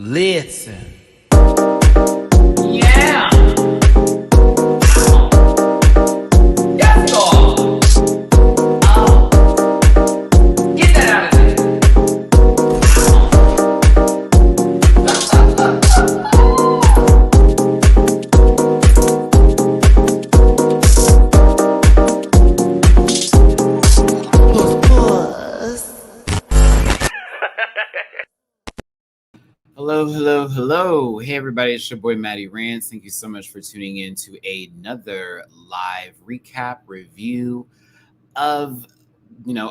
Listen. Yeah. Yes, dog. Get that out of there. Hello. Hey, everybody, it's your boy, Matty-Rants. Thank you so much for tuning in to another live recap review of,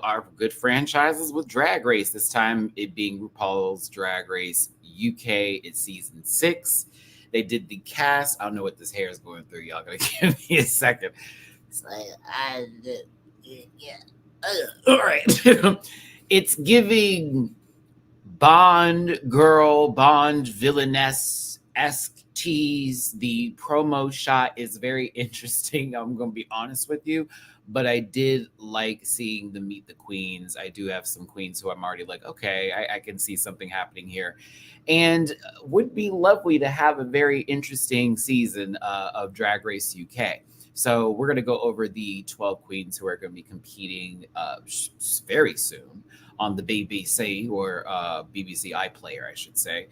our good franchises with Drag Race. This time it being RuPaul's Drag Race UK. It's season 6. They did the cast. I don't know what this hair is going through. Y'all gotta give me a second. It's like, all right. It's giving Bond girl, Bond villainess-esque tease. The promo shot is very interesting. I'm going to be honest with you, but I did like seeing the Meet the Queens. I do have some queens who I'm already like, okay, I can see something happening here. And would be lovely to have a very interesting season of Drag Race UK. So we're going to go over the 12 queens who are going to be competing very soon on the BBC or BBC iPlayer, I should say.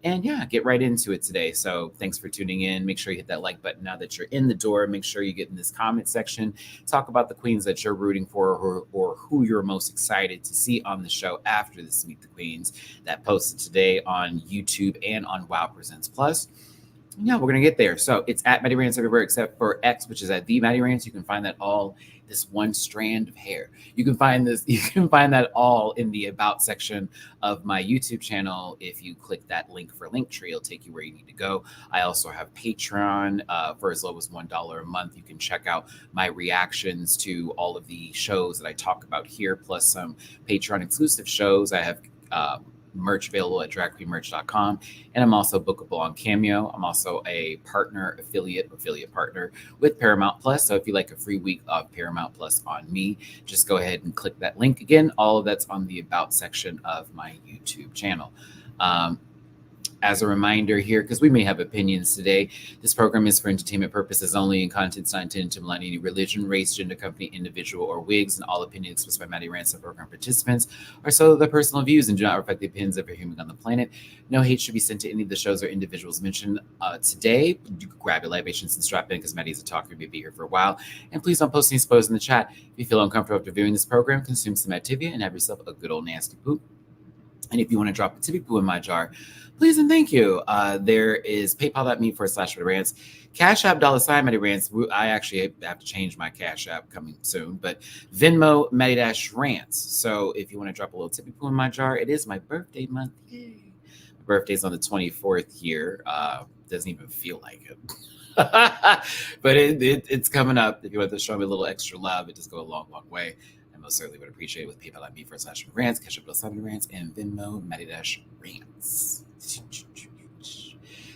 And yeah, get right into it today. So thanks for tuning in. Make sure you hit that like button now that you're in the door. Make sure you get in this comment section. Talk about the queens that you're rooting for or who you're most excited to see on the show after this Meet the Queens that posted today on YouTube and on Wow Presents Plus. Yeah, we're going to get there. So it's at MattyRants everywhere except for X, which is at the MattyRants. You can find that all, this one strand of hair. You can find that all in the About section of my YouTube channel. If you click that link for Linktree, it'll take you where you need to go. I also have Patreon for as low as $1 a month. You can check out my reactions to all of the shows that I talk about here, plus some Patreon exclusive shows. I have merch available at dragqueenmerch.com, and I'm also bookable on Cameo. I'm also a affiliate partner with Paramount Plus. So if you like a free week of Paramount Plus on me, just go ahead and click that link. Again, all of that's on the About section of my YouTube channel. As a reminder here, because we may have opinions today, this program is for entertainment purposes only, and content's not intended to malign any religion, race, gender, company, individual, or wigs, and all opinions expressed by Matty-Rants and program participants are solely their personal views and do not reflect the opinions of every human on the planet. No hate should be sent to any of the shows or individuals mentioned today. You can grab your libations and strap in, because Matty's a talker, maybe be here for a while. And please don't post any spoilers in the chat. If you feel uncomfortable after viewing this program, consume some Activia and have yourself a good old nasty poop. And if you want to drop a tippy poo in my jar, please and thank you. There is paypal.me/MattyRants, Cash App $MattyRants. I actually have to change my Cash App coming soon, but Venmo Matty-Rants. So if you want to drop a little tippy poo in my jar, it is my birthday month. Yay. My birthday's on the 24th here. Doesn't even feel like it. But it's coming up. If you want to show me a little extra love, it does go a long, long way. Most certainly would appreciate it with paypal.me/MattyRants, Cash App $MattyRants, and Venmo Matty-Rants.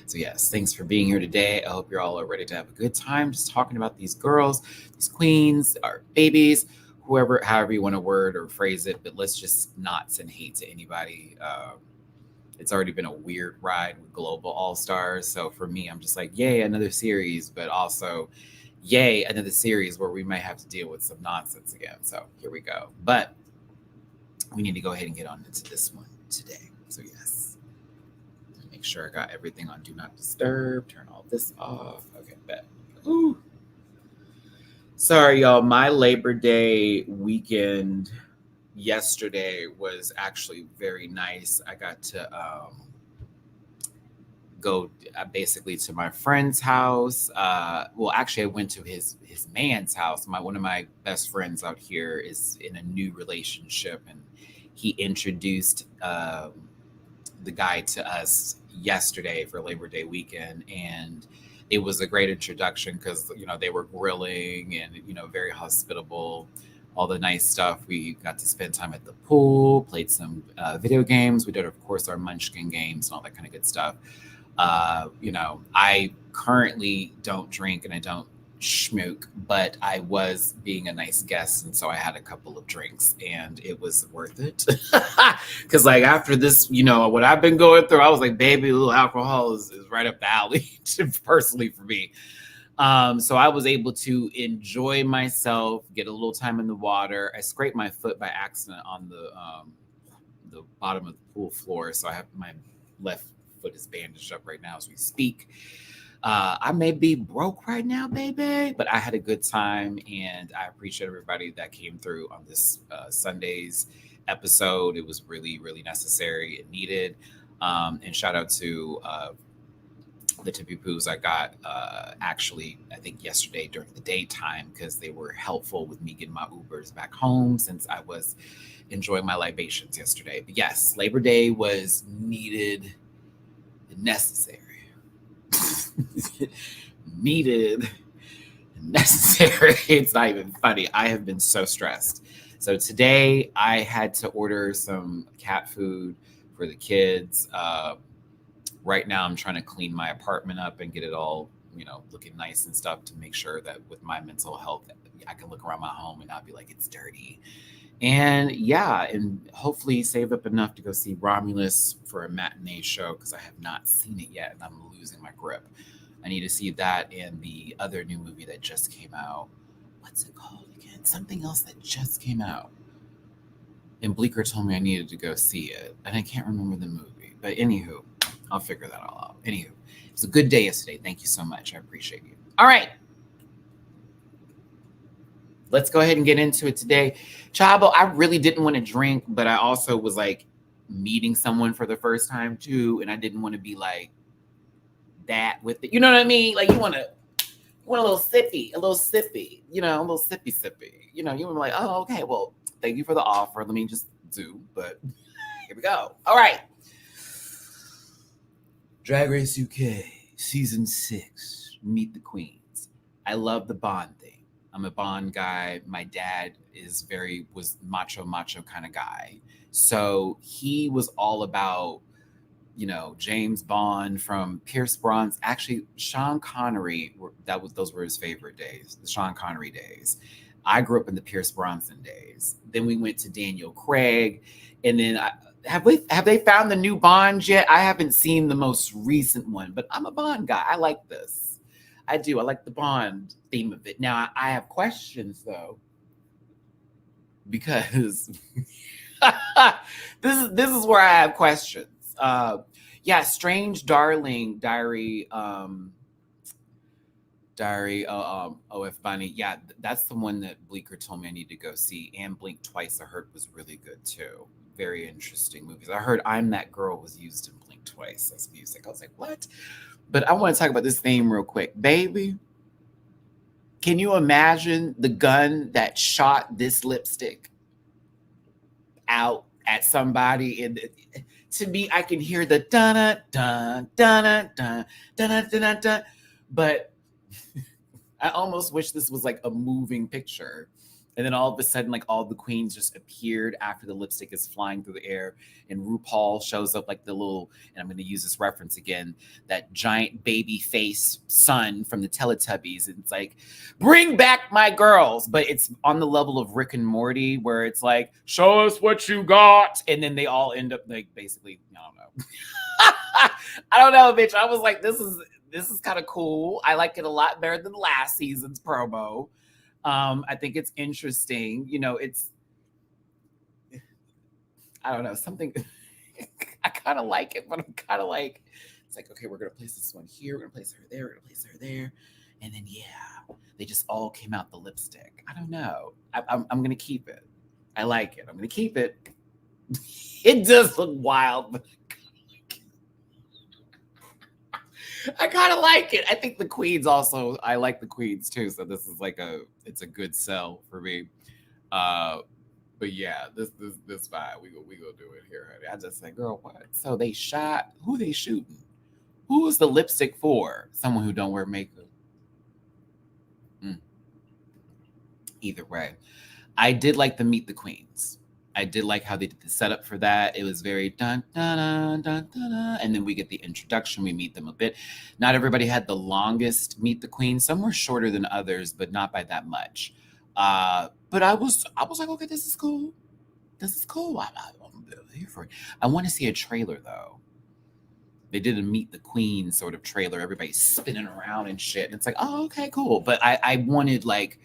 So yes, thanks for being here today. I hope you're all are ready to have a good time just talking about these girls, these queens, our babies, however you want to word or phrase it, but let's just not send hate to anybody. It's already been a weird ride with Global All-Stars. So for me, I'm just like, yay, another series, but also yay, another series where we might have to deal with some nonsense again. So here we go. But we need to go ahead and get on into this one today. So yes, make sure I got everything on Do Not Disturb. Turn all this off. Okay, bet. Ooh. Sorry, y'all. My Labor Day weekend yesterday was actually very nice. I got to go basically to my friend's house. Well, actually, I went to his man's house. One of my best friends out here is in a new relationship, and he introduced the guy to us yesterday for Labor Day weekend, and it was a great introduction because they were grilling and very hospitable. All the nice stuff. We got to spend time at the pool, played some video games. We did, of course, our Munchkin games and all that kind of good stuff. I currently don't drink and I don't schmook, but I was being a nice guest, and so I had a couple of drinks, and it was worth it. Because like after this, what I've been going through, I was like, baby, a little alcohol is right up the alley, personally for me. So I was able to enjoy myself, get a little time in the water. I scraped my foot by accident on the bottom of the pool floor, so I have my left foot is bandaged up right now as we speak. I may be broke right now, baby, but I had a good time, and I appreciate everybody that came through on this Sunday's episode. It was really, really necessary and needed. And shout out to the Tippy Poos I got actually, I think yesterday during the daytime, because they were helpful with me getting my Ubers back home since I was enjoying my libations yesterday. But yes, Labor Day was needed and necessary. Needed and necessary. It's not even funny. I have been so stressed. So today I had to order some cat food for the kids. Right now I'm trying to clean my apartment up and get it all, looking nice and stuff to make sure that with my mental health, I can look around my home and not be like, it's dirty. And yeah, and hopefully save up enough to go see Romulus for a matinee show because I have not seen it yet and I'm losing my grip. I need to see that and the other new movie that just came out. What's it called again? Something else that just came out. And Bleecker told me I needed to go see it. And I can't remember the movie. But anywho, I'll figure that all out. Anywho, it was a good day yesterday. Thank you so much. I appreciate you. All right. Let's go ahead and get into it today. Chabo, I really didn't want to drink, but I also was like meeting someone for the first time too. And I didn't want to be like that with it. You know what I mean? Like you want a little sippy, a little sippy. You want to be like, oh, okay, well, thank you for the offer. Let me just do, but here we go. All right. Drag Race UK, season 6, Meet the Queens. I love the Bond thing. I'm a Bond guy. My dad was macho kind of guy. So he was all about, James Bond from Pierce Brosnan. Actually, Sean Connery, those were his favorite days, the Sean Connery days. I grew up in the Pierce Brosnan days. Then we went to Daniel Craig. And then have they found the new Bond yet? I haven't seen the most recent one, but I'm a Bond guy. I like this. I do. I like the Bond theme of it. Now, I have questions, though, because this is where I have questions. Strange Darling Diary. OF Bunny. Yeah, that's the one that Bleecker told me I need to go see. And Blink Twice, I heard was really good, too. Very interesting movies. I heard I'm That Girl was used in Blink Twice as music. I was like, what? But I want to talk about this theme real quick. Baby, can you imagine the gun that shot this lipstick out at somebody? And to me, I can hear the dun dun dun dun dun dun dun. But I almost wish this was like a moving picture. And then all of a sudden, like all the queens just appeared after the lipstick is flying through the air. And RuPaul shows up like the little, and I'm going to use this reference again, that giant baby face son from the Teletubbies. And it's like, bring back my girls. But it's on the level of Rick and Morty, where it's like, show us what you got. And then they all end up like basically, I don't know. I don't know, bitch. I was like, this is kind of cool. I like it a lot better than last season's promo. I think it's interesting. I don't know, something. I kind of like it, but I'm kind of like, it's like, okay, we're going to place this one here. We're going to place her there. We're going to place her there. And then, yeah, they just all came out the lipstick. I don't know. I'm going to keep it. I like it. I'm going to keep it. It does look wild, but I kind of like it. I think the queens also, I like the queens too. So this is like it's a good sell for me. But yeah, this vibe, we go do it here, honey. I just say, girl, what? So they shot, who they shooting? Who is the lipstick for? Someone who don't wear makeup. Either way, I did like the Meet the Queens. I did like how they did the setup for that. It was very dun dun dun dun dun, dun. And then we get the introduction. We meet them a bit. Not everybody had the longest meet the queen. Some were shorter than others, but not by that much. But I was like, okay, this is cool. This is cool. I'm here for it. I want to see a trailer though. They did a meet the queen sort of trailer. Everybody's spinning around and shit. And it's like, oh, okay, cool. But I wanted like,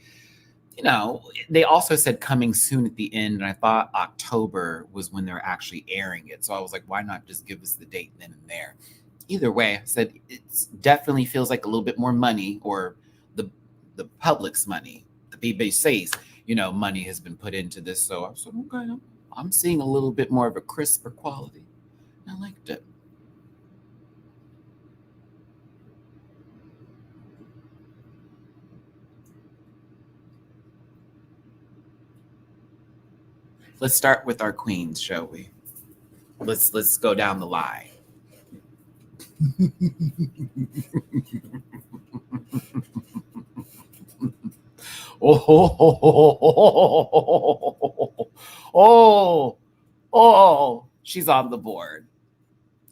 they also said coming soon at the end, and I thought October was when they're actually airing it. So I was like, why not just give us the date then and there? Either way, I said it definitely feels like a little bit more money, or the public's money, the BBC's, money has been put into this. So I said, okay, I'm seeing a little bit more of a crisper quality. I liked it. Let's start with our queens, shall we? Let's go down the line. Oh, oh, oh, she's on the board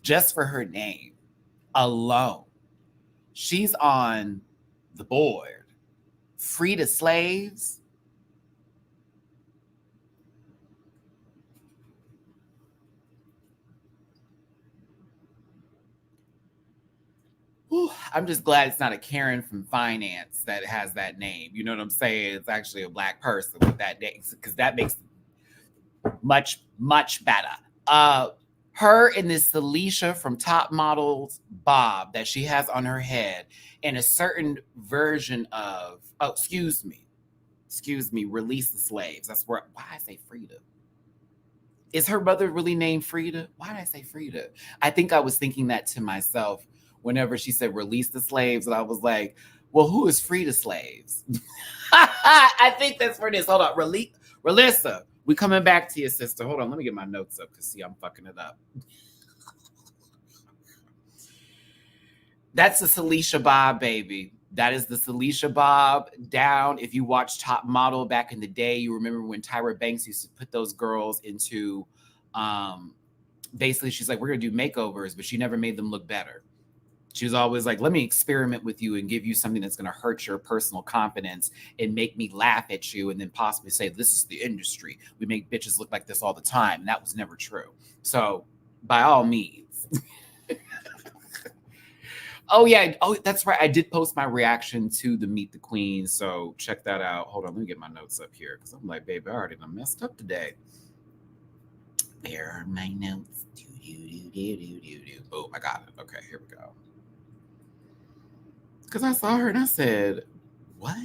just for her name alone. She's on the board. Free to slaves. Whew, I'm just glad it's not a Karen from finance that has that name. You know what I'm saying? It's actually a black person with that name, because that makes much, much better. Her and this Alicia from Top Models Bob that she has on her head, and a certain version of, oh, excuse me, release the slaves. That's why I say Frida. Is her mother really named Frida? Why did I say Frida? I think I was thinking that to myself whenever she said release the slaves, and I was like, well, who is Frida slaves? I think that's for this. Hold on, Relissa, we coming back to your sister. Hold on, let me get my notes up, because see, I'm fucking it up. That's the Celicia Bob, baby. That is the Celicia Bob down. If you watch Top Model back in the day, you remember when Tyra Banks used to put those girls into, basically, she's like, we're going to do makeovers, but she never made them look better. She was always like, let me experiment with you and give you something that's going to hurt your personal confidence and make me laugh at you, and then possibly say, this is the industry. We make bitches look like this all the time. And that was never true. So by all means. Oh, yeah. Oh, that's right. I did post my reaction to the Meet the Queen. So check that out. Hold on. Let me get my notes up here, because I'm like, baby, I already done messed up today. There are my notes. Oh, I got it. Okay, here we go. Because I saw her and I said, what?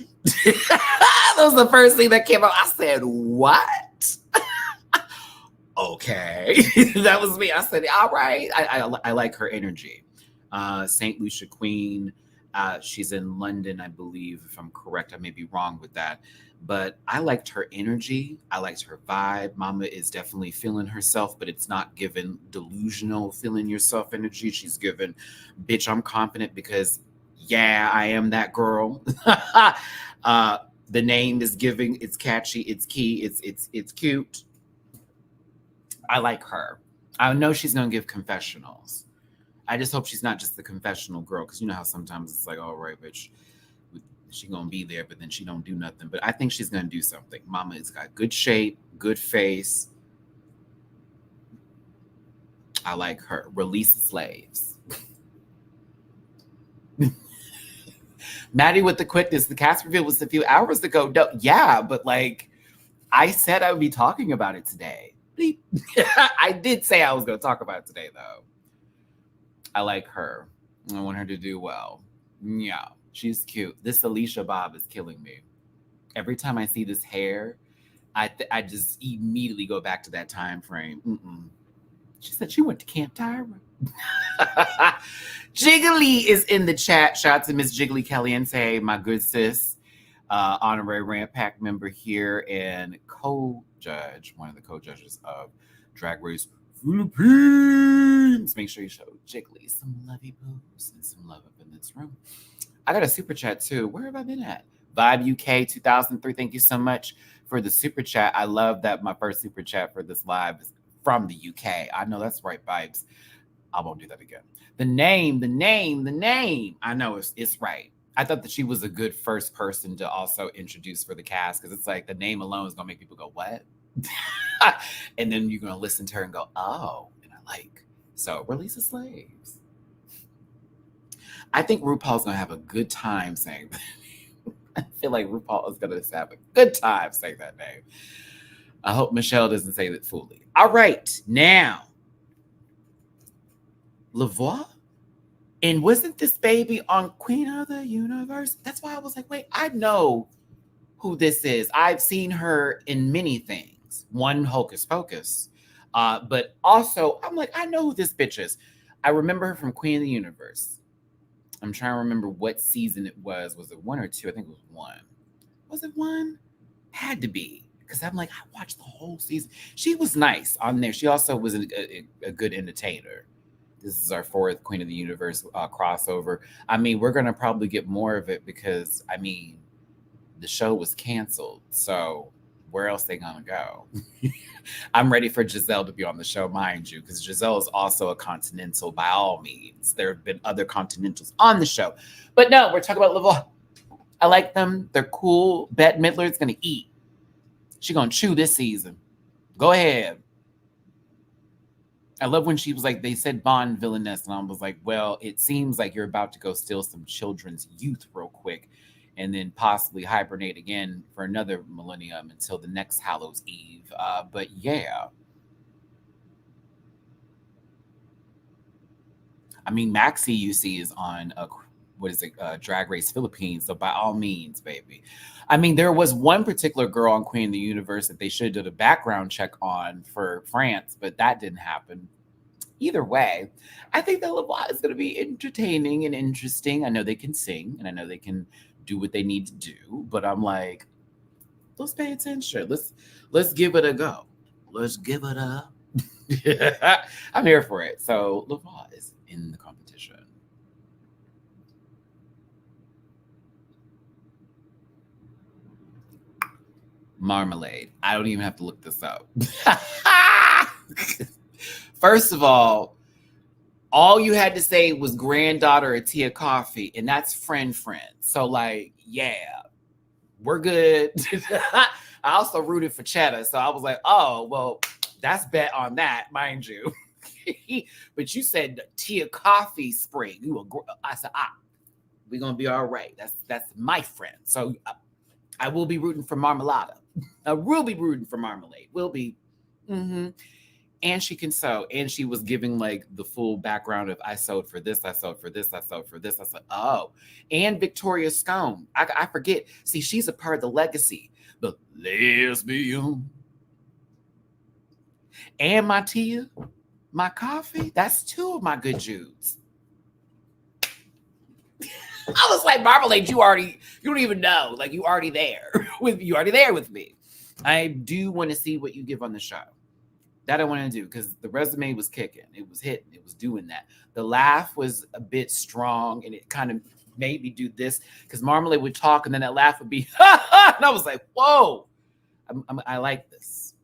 That was the first thing that came out. I said, what? Okay. That was me. I said, all right. I like her energy. St. Lucia Queen. She's in London, I believe, if I'm correct. I may be wrong with that. But I liked her energy. I liked her vibe. Mama is definitely feeling herself, but it's not given delusional feeling yourself energy. She's given, bitch, I'm confident because, yeah, I am that girl. The name is giving. It's catchy. It's key. It's cute. I like her. I know she's going to give confessionals. I just hope she's not just the confessional girl, because you know how sometimes it's like, all right, bitch, she gonna be there, but then she don't do nothing. But I think she's gonna do something. Mama has got good shape, good face. I like her. Release the slaves. Maddie with the quickness. The cast reveal was a few hours ago. No, yeah, but like I said, I would be talking about it today. I did say I was going to talk about it today, though. I like her. I want her to do well. Yeah, she's cute. This Alicia Bob is killing me. Every time I see this hair, I just immediately go back to that time frame. She said she went to Camp Tyra. Jiggly is in the chat. Shout out to Miss Jiggly Caliente, my good sis, honorary Rant Pack member here and co-judge, one of the co-judges of Drag Race Philippines. Make sure you show Jiggly some lovey boobs and some love up in this room. I got a super chat too. Where have I been at? Vibe UK 2003. Thank you so much for the super chat. I love that my first super chat for this live is from the UK. I know that's right, vibes. I won't do that again. The name. I know it's right. I thought that she was a good first person to also introduce for the cast because it's like the name alone is gonna make people go, what? And then you're gonna listen to her and go, oh, and I like. So release the slaves. I think RuPaul's gonna have a good time saying that. I feel like RuPaul is gonna have a good time saying that name. I hope Michelle doesn't say that fully. All right, now Lavoie. And wasn't this baby on Queen of the Universe? That's why I was like, wait, I know who this is. I've seen her in many things. One, Hocus Pocus. But also, I'm like, I know who this bitch is. I remember her from Queen of the Universe. I'm trying to remember what season it was. Was it 1 or 2? I think it was 1. Was it 1? Had to be. Because I'm like, I watched the whole season. She was nice on there. She also was a good entertainer. This is our 4th Queen of the Universe crossover. I mean, we're going to probably get more of it because, I mean, the show was canceled. So where else they going to go? I'm ready for Giselle to be on the show, mind you, because Giselle is also a continental by all means. There have been other continentals on the show. But no, we're talking about Lavoie. I like them. They're cool. Bette Midler is going to eat. She's going to chew this season. Go ahead. I love when she was like, they said Bond villainess, and I was like, well, it seems like you're about to go steal some children's youth real quick and then possibly hibernate again for another millennium until the next Hallows Eve. But yeah. I mean, Maxie, you see, is on Drag Race Philippines. So by all means, baby. I mean, there was one particular girl on Queen of the Universe that they should have did a background check on for France, but that didn't happen. Either way, I think that Lavoie is going to be entertaining and interesting. I know they can sing and I know they can do what they need to do, but I'm like, let's pay attention. Let's give it a go. Let's give it a. I'm here for it. So Lavoie is in the competition. Marmalade. I don't even have to look this up. First of all you had to say was granddaughter of Tia Coffee, and that's friend. So, like, yeah, we're good. I also rooted for Cheddar, so I was like, oh, well, that's bet on that, mind you. But you said Tia Coffee Spring. I said, we're gonna be all right. That's my friend. So I will be rooting for Marmalada. I will be rooting for Marmalade. Will be. Mm-hmm. And she can sew. And she was giving like the full background of I sewed for this, I sewed for this, I sewed for this. I said, oh. And Victoria Scone. I forget. See, she's a part of the legacy. The lesbian. And my tea, my coffee. That's 2 of my good Judes. I was like, Marmalade, you don't even know. Like, you already there with me. I do want to see what you give on the show. That I want to do because the resume was kicking. It was hitting. It was doing that. The laugh was a bit strong and it kind of made me do this because Marmalade would talk and then that laugh would be, and I was like, whoa, I like this.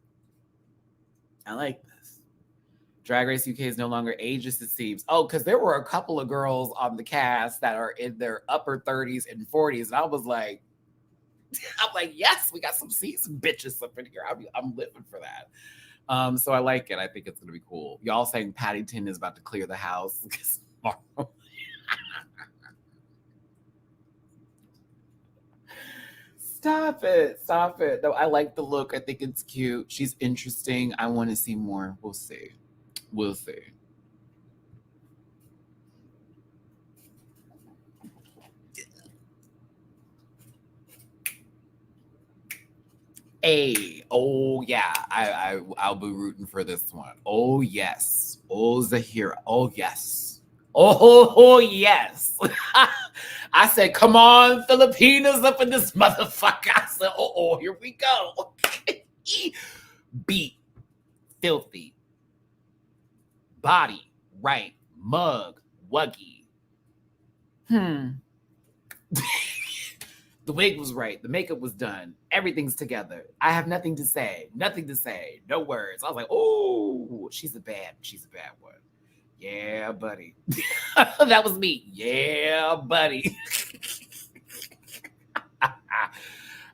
I like this. Drag Race UK is no longer ageist, it seems. Oh, because there were a couple of girls on the cast that are in their upper 30s and 40s. And I was like, yes, we got some seasoned bitches up in here. I'm living for that. So I like it. I think it's going to be cool. Y'all saying Paddington is about to clear the house. Stop it. Stop it. No, I like the look. I think it's cute. She's interesting. I want to see more. We'll see. We'll see. Hey, oh yeah, I'll be rooting for this one. Oh yes, oh Zahira. Oh yes, oh yes. I said, come on, Filipinas up in this motherfucker. I said, here we go. Beat, filthy, body, right, mug, wuggy. The wig was right. The makeup was done. Everything's together. I have nothing to say. Nothing to say. No words. I was like, oh, she's a bad one. Yeah, buddy. That was me. Yeah, buddy.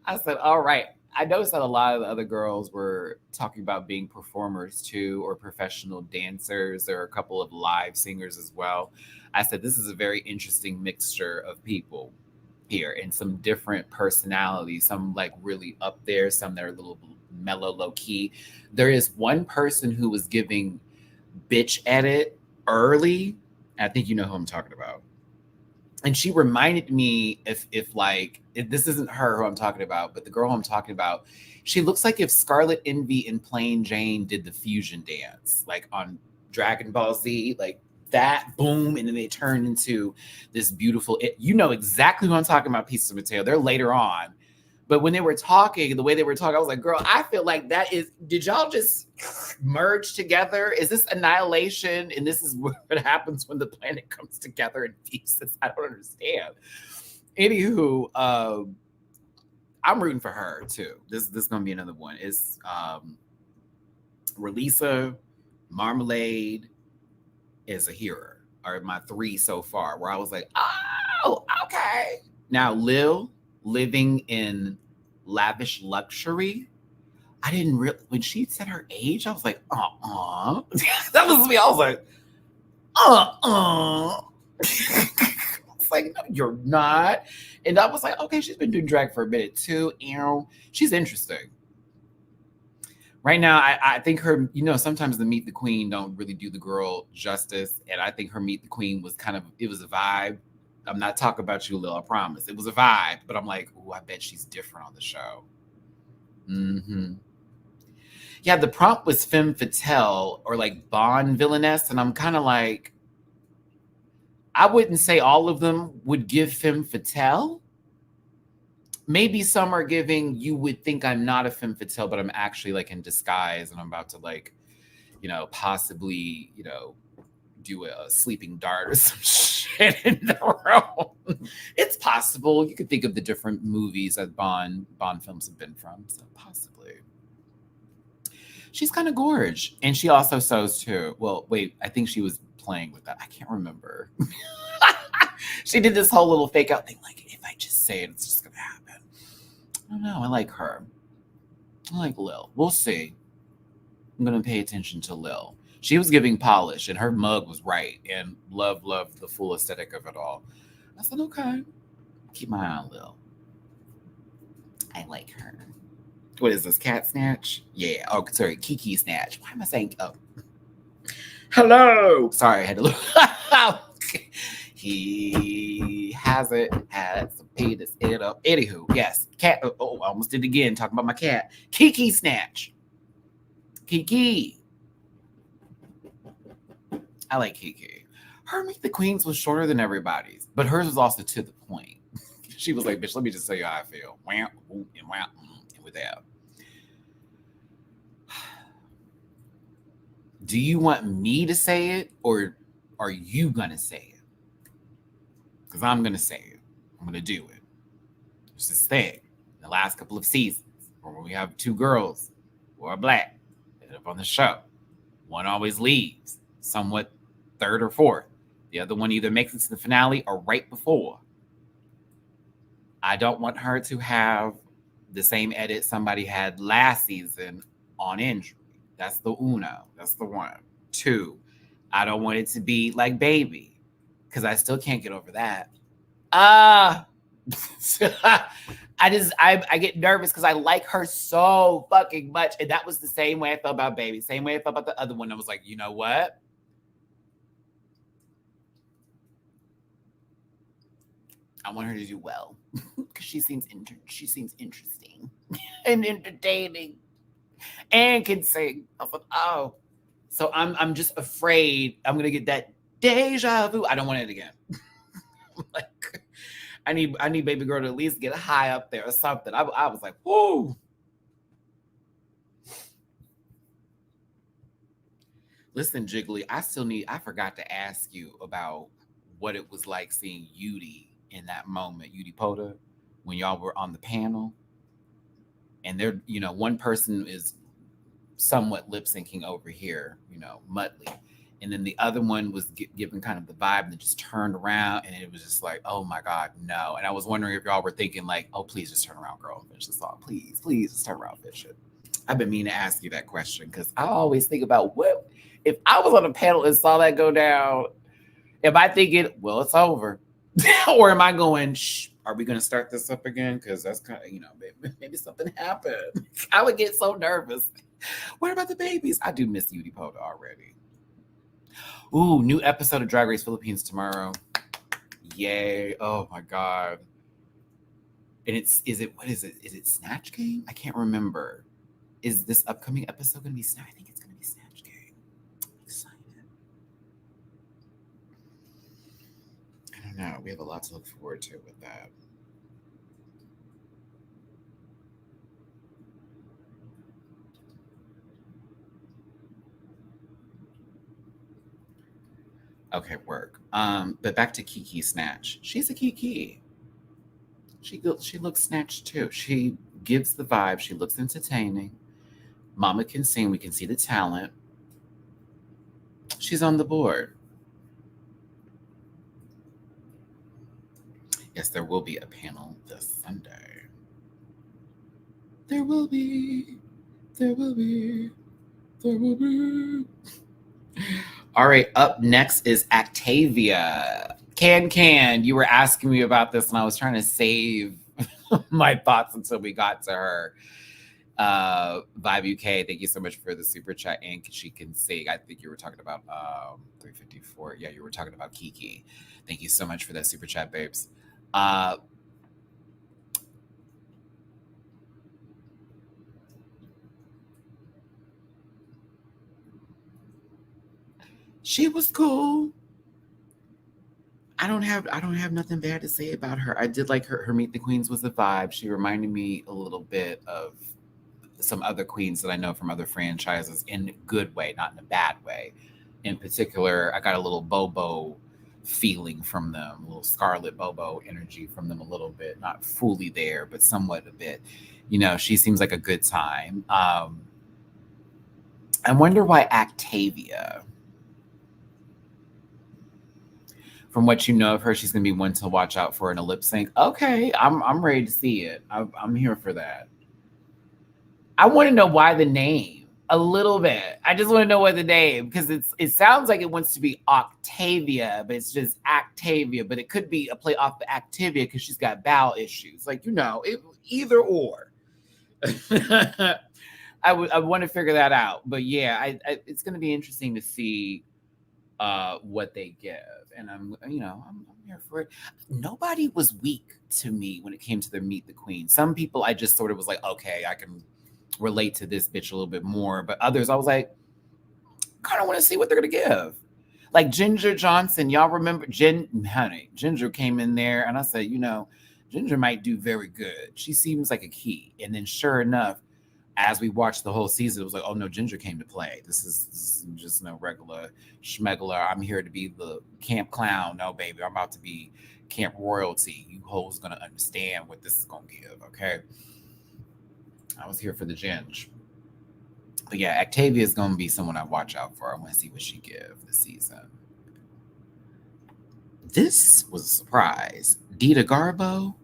I said, all right. I noticed that a lot of the other girls were talking about being performers too, or professional dancers. There are a couple of live singers as well. I said, this is a very interesting mixture of people here and some different personalities, some like really up there, some that are a little mellow, low key. There is one person who was giving bitch edit early. I think you know who I'm talking about. And she reminded me if this isn't her who I'm talking about, but the girl who I'm talking about, she looks like if Scarlet Envy and Plain Jane did the fusion dance, like on Dragon Ball Z, like that, boom, and then they turn into this beautiful. You know exactly who I'm talking about, Pieces of Mateo. They're later on, but when they were talking, the way they were talking, I was like, girl, I feel like that is. Did y'all just merge together? Is this annihilation? And this is what happens when the planet comes together and pieces. I don't understand. Anywho, I'm rooting for her too. This is gonna be another one. It's Relisa, Marmalade, is a hero. Are my three so far. Where I was like, oh, okay. Now Lil, living in lavish luxury. I didn't really, when she said her age, I was like, that was me. I was like, I was like, no, you're not. And I was like, okay, she's been doing drag for a minute too. She's interesting. Right now, I think her, sometimes the Meet the Queen don't really do the girl justice. And I think her Meet the Queen was it was a vibe. I'm not talking about you, Lil, I promise. It was a vibe, but I'm like, oh, I bet she's different on the show. Mm-hmm. Yeah, the prompt was femme fatale or like Bond villainess. And I'm kind of like, I wouldn't say all of them would give femme fatale. Maybe some are giving, you would think I'm not a femme fatale, but I'm actually like in disguise and I'm about to like, possibly, do a sleeping dart or some shit in the room. It's possible. You could think of the different movies that Bond films have been from. So possibly. She's kind of gorge. And she also sews too. Well, wait, I think she was playing with that. I can't remember. She did this whole little fake out thing. Like, if I just say it, it's just going to happen. I don't know. I like her. I like Lil. We'll see. I'm going to pay attention to Lil. She was giving polish and her mug was right and loved the full aesthetic of it all. I said, okay, keep my eye on Lil. I like her. What is this, Cat Snatch? Yeah. Oh, sorry, Kiki Snatch. Why am I saying, oh. Hello. Sorry, I had to look. He has some penis it up. Anywho, yes, cat. Oh, I almost did it again, talking about my cat. Kiki Snatch. Kiki. I like Kiki. Her Meet the Queens was shorter than everybody's, but hers was also to the point. She was like, bitch, let me just tell you how I feel. Wham, and wham, and with that. Do you want me to say it or are you going to say it? Because I'm going to say it. I'm going to do it. It's this thing. The last couple of seasons where we have two girls who are black that end up on the show. One always leaves, somewhat third or fourth. The other one either makes it to the finale or right before. I don't want her to have the same edit somebody had last season on injury. That's the uno. That's the one. Two, I don't want it to be like Baby because I still can't get over that. I get nervous because I like her so fucking much. And that was the same way I felt about Baby. Same way I felt about the other one. I was like, you know what? I want her to do well because she seems interesting and entertaining and can sing. I was like, oh. So I'm just afraid I'm gonna get that deja vu. I don't want it again. Like I need Baby Girl to at least get high up there or something. I was like, whoo. Listen, Jiggly, I forgot to ask you about what it was like seeing Yudi in that moment, Yudi Poda. when y'all were on the panel, and they're, one person is somewhat lip syncing over here, Muttley. And then the other one was given kind of the vibe and just turned around. And it was just like, oh my God, no. And I was wondering if y'all were thinking like, oh, please just turn around, girl, and finish the song. Please just turn around, finish it. I've been meaning to ask you that question because I always think about what if I was on a panel and saw that go down. Am I thinking, well, it's over? Or am I going, shh, are we going to start this up again? Because that's kind of, maybe something happened. I would get so nervous. What about the babies? I do miss Yudi Poda already. Ooh, new episode of Drag Race Philippines tomorrow. Yay. Oh my God. And what is it? Is it Snatch Game? I can't remember. Is this upcoming episode going to be Snatch? I think it's going to be Snatch Game. I'm excited. I don't know. We have a lot to look forward to with that. Okay, work. But back to Kiki Snatch. She's a Kiki. She looks snatched too. She gives the vibe. She looks entertaining. Mama can sing. We can see the talent. She's on the board. Yes, there will be a panel this Sunday. There will be. All right, up next is Actavia. Can, you were asking me about this, and I was trying to save my thoughts until we got to her. Vibe UK, thank you so much for the super chat. And she can sing. I think you were talking about 354. Yeah, you were talking about Kiki. Thank you so much for that super chat, babes. She was cool. I don't have nothing bad to say about her. I did like her Meet the Queens was a vibe. She reminded me a little bit of some other queens that I know from other franchises in a good way, not in a bad way. In particular, I got a little Bobo feeling from them, a little Scarlet Bobo energy from them a little bit. Not fully there, but somewhat a bit. She seems like a good time. I wonder why Actavia. From what you know of her, she's going to be one to watch out for in a lip sync. Okay, I'm ready to see it. I'm here for that. I want to know why the name a little bit. I just want to know what the name, because it sounds like it wants to be Octavia, but it's just Actavia. But it could be a play off the Activia because she's got bowel issues. Either or. I want to figure that out. But yeah, it's going to be interesting to see what they give, and I'm here for it. Nobody was weak to me when it came to their Meet the Queen. Some people I just sort of was like, okay, I can relate to this bitch a little bit more, but others I was like, kind of want to see what they're gonna give. Like Ginger Johnson, y'all remember Ginger came in there, and I said, Ginger might do very good. She seems like a key, and then sure enough, as we watched the whole season, it was like, oh no, Ginger came to play. This is just no regular schmegler. I'm here to be the camp clown. No, baby, I'm about to be camp royalty. You hoes gonna understand what this is gonna give, okay? I was here for the Ginge. But yeah, Actavia is gonna be someone I watch out for. I want to see what she give this season. This was a surprise. Dita Garbo.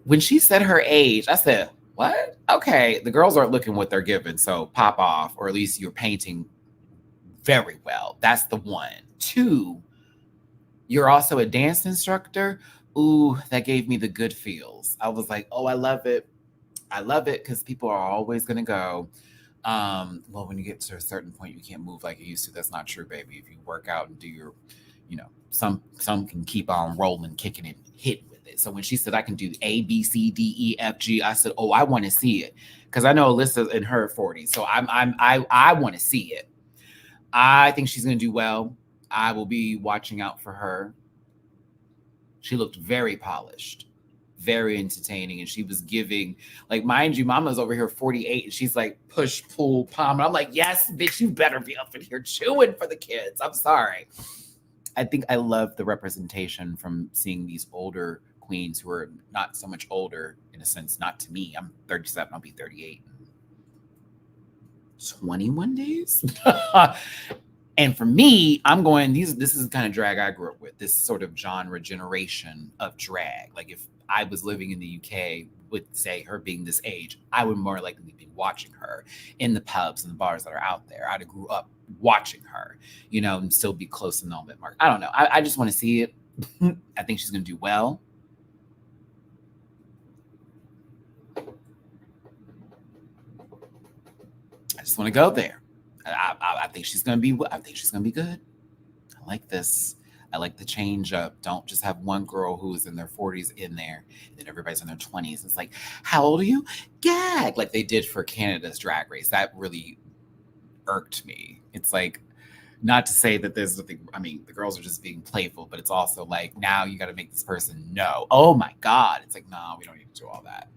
When she said her age, I said, what? Okay, the girls aren't looking what they're given, so pop off, or at least you're painting very well. That's the one. Two, you're also a dance instructor. Ooh, that gave me the good feels. I was like, oh, I love it. I love it because people are always going to go, well, when you get to a certain point, you can't move like you used to. That's not true, baby. If you work out and do your, some can keep on rolling, kicking it, hitting with it. So when she said I can do A, B, C, D, E, F, G, I said, oh, I want to see it because I know Alyssa's in her 40s, so I want to see it. I think she's going to do well. I will be watching out for her. She looked very polished, very entertaining, and she was giving, like, mind you, Mama's over here 48, and she's like push, pull, palm. And I'm like, yes, bitch, you better be up in here chewing for the kids. I'm sorry. I think I love the representation from seeing these older queens who are not so much older in a sense, not to me. I'm 37, I'll be 38 in 21 days. And for me, I'm going, this is the kind of drag I grew up with, this sort of genre generation of drag. Like if I was living in the UK with, say, her being this age, I would more likely be watching her in the pubs and the bars that are out there. I'd have grew up watching her, you know, and still be close in the moment mark. I don't know. I just want to see it. I think she's going to do well. I just want to go there. I think she's going to be. I think she's going to be good. I like this. I like the change up. Don't just have one girl who's in their 40s in there, and then everybody's in their 20s. It's like, how old are you? Gag, like they did for Canada's Drag Race. That really irked me. It's like, not to say that there's nothing. I mean, the girls are just being playful, but it's also like now you got to make this person know. Oh my God! It's like, no, we don't need to do all that.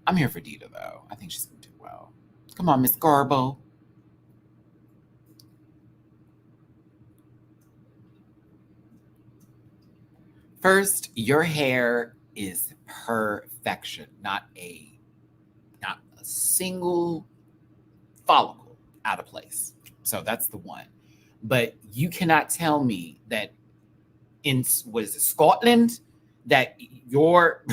I'm here for Dita though. I think she's going to do well. Come on, Miss Garbo. First, your hair is perfection, not a single follicle out of place. So that's the one. But you cannot tell me that in what is it, Scotland, that your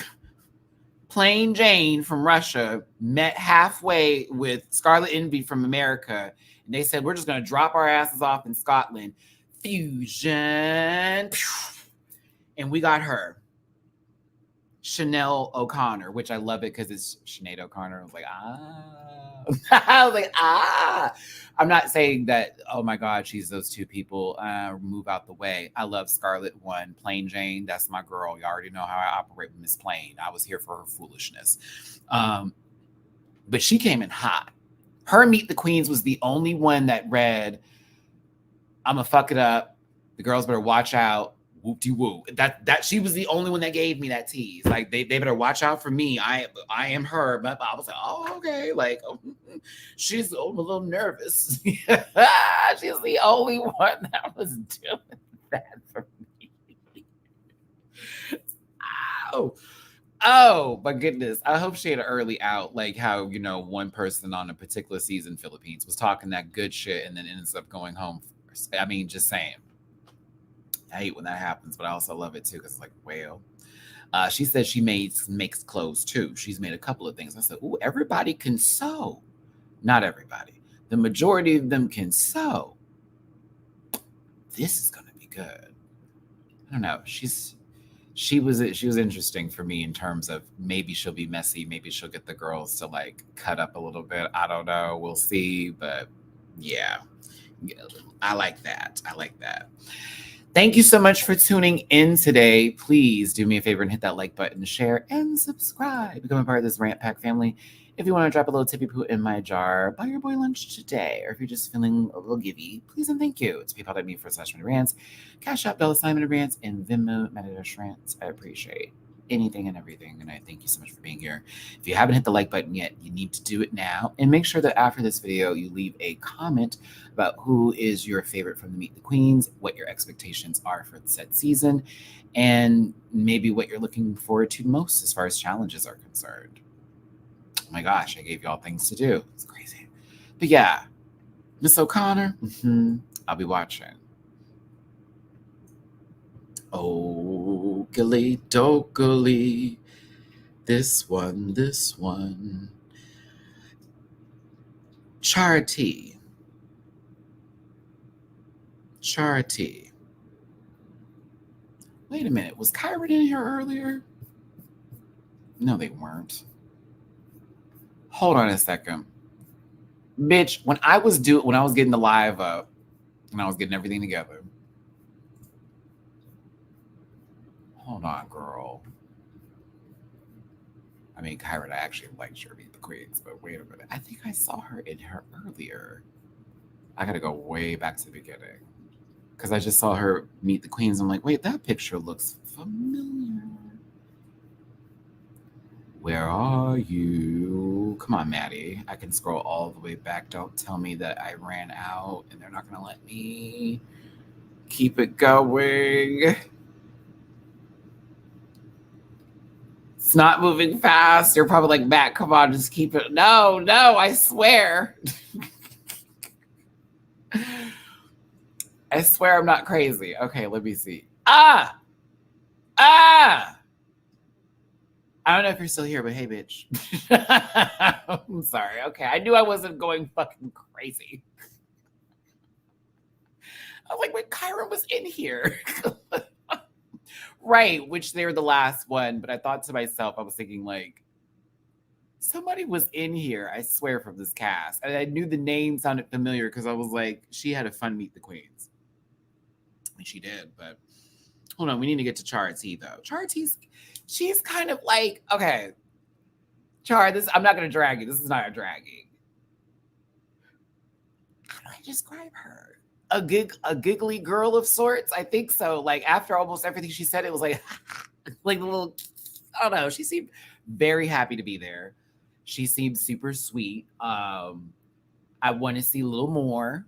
plain Jane from Russia met halfway with Scarlet Envy from America, and they said we're just going to drop our asses off in Scotland. Fusion. And we got her, Chanel O'Connor, which I love it because it's Sinead O'Connor. I was like, I was like, I'm not saying that, oh my God, she's those two people. Move out the way. I love Scarlet One. Plain Jane, that's my girl. You already know how I operate with Miss Plain. I was here for her foolishness. But she came in hot. Her Meet the Queens was the only one that read, I'm going to fuck it up. The girls better watch out. Whoop-de-woo. That she was the only one that gave me that tease. Like they better watch out for me. I am her. But I was like, oh, okay. Like she's a little nervous. She's the only one that was doing that for me. Oh my goodness. I hope she had an early out, like how, you know, one person on a particular season, Philippines, was talking that good shit and then ends up going home first. I mean, just saying. I hate when that happens, but I also love it too because it's like, well, she said she makes clothes too. She's made a couple of things. I said, ooh, everybody can sew. Not everybody. The majority of them can sew. This is going to be good. I don't know. She was interesting for me in terms of maybe she'll be messy. Maybe she'll get the girls to like cut up a little bit. I don't know. We'll see. But yeah, I like that. I like that. Thank you so much for tuning in today. Please do me a favor and hit that like button, share, and subscribe. Become a part of this Rant Pack family. If you want to drop a little tippy poo in my jar, buy your boy lunch today. Or if you're just feeling a little givey, please and thank you. It's paypal.me/MattyRants, Cash App $Matty-Rants, and Venmo MattyRants. I appreciate anything and everything, and I thank you so much for being here. If you haven't hit the like button yet, you need to do it now, and make sure that after this video you leave a comment about who is your favorite from the Meet the Queens, what your expectations are for the said season, and maybe what you're looking forward to most as far as challenges are concerned. Oh my gosh, I gave y'all things to do. It's crazy. But yeah, Miss O'Connor, I'll be watching. Oakley dokley, this one. Charity. Wait a minute, was Kyron in here earlier? No, they weren't. Hold on a second. Bitch, when I was getting the live up, when I was getting everything together. Hold on, girl. I mean, Kyra, I actually liked her Meet the Queens, but wait a minute. I think I saw her in her earlier. I gotta go way back to the beginning. Because I just saw her Meet the Queens. I'm like, wait, that picture looks familiar. Where are you? Come on, Maddie. I can scroll all the way back. Don't tell me that I ran out and they're not gonna let me. Keep it going. It's not moving fast. You're probably like, Matt, come on, just keep it. No, I swear. I swear I'm not crazy. Okay, let me see. Ah! I don't know if you're still here, but hey, bitch. I'm sorry. Okay, I knew I wasn't going fucking crazy. I was like, when Kyra was in here. Right, which they're the last one. But I thought to myself, I was thinking, like, somebody was in here, I swear, from this cast. And I knew the name sounded familiar because I was like, she had a fun Meet the Queens. And she did, but hold on, we need to get to Char T, though. Char T's, she's kind of like, okay, Char, this, I'm not going to drag you. This is not a dragging. How do I describe her? A giggly girl of sorts? I think so. Like, after almost everything she said, it was like, like a little, I don't know. She seemed very happy to be there. She seemed super sweet. I want to see a little more.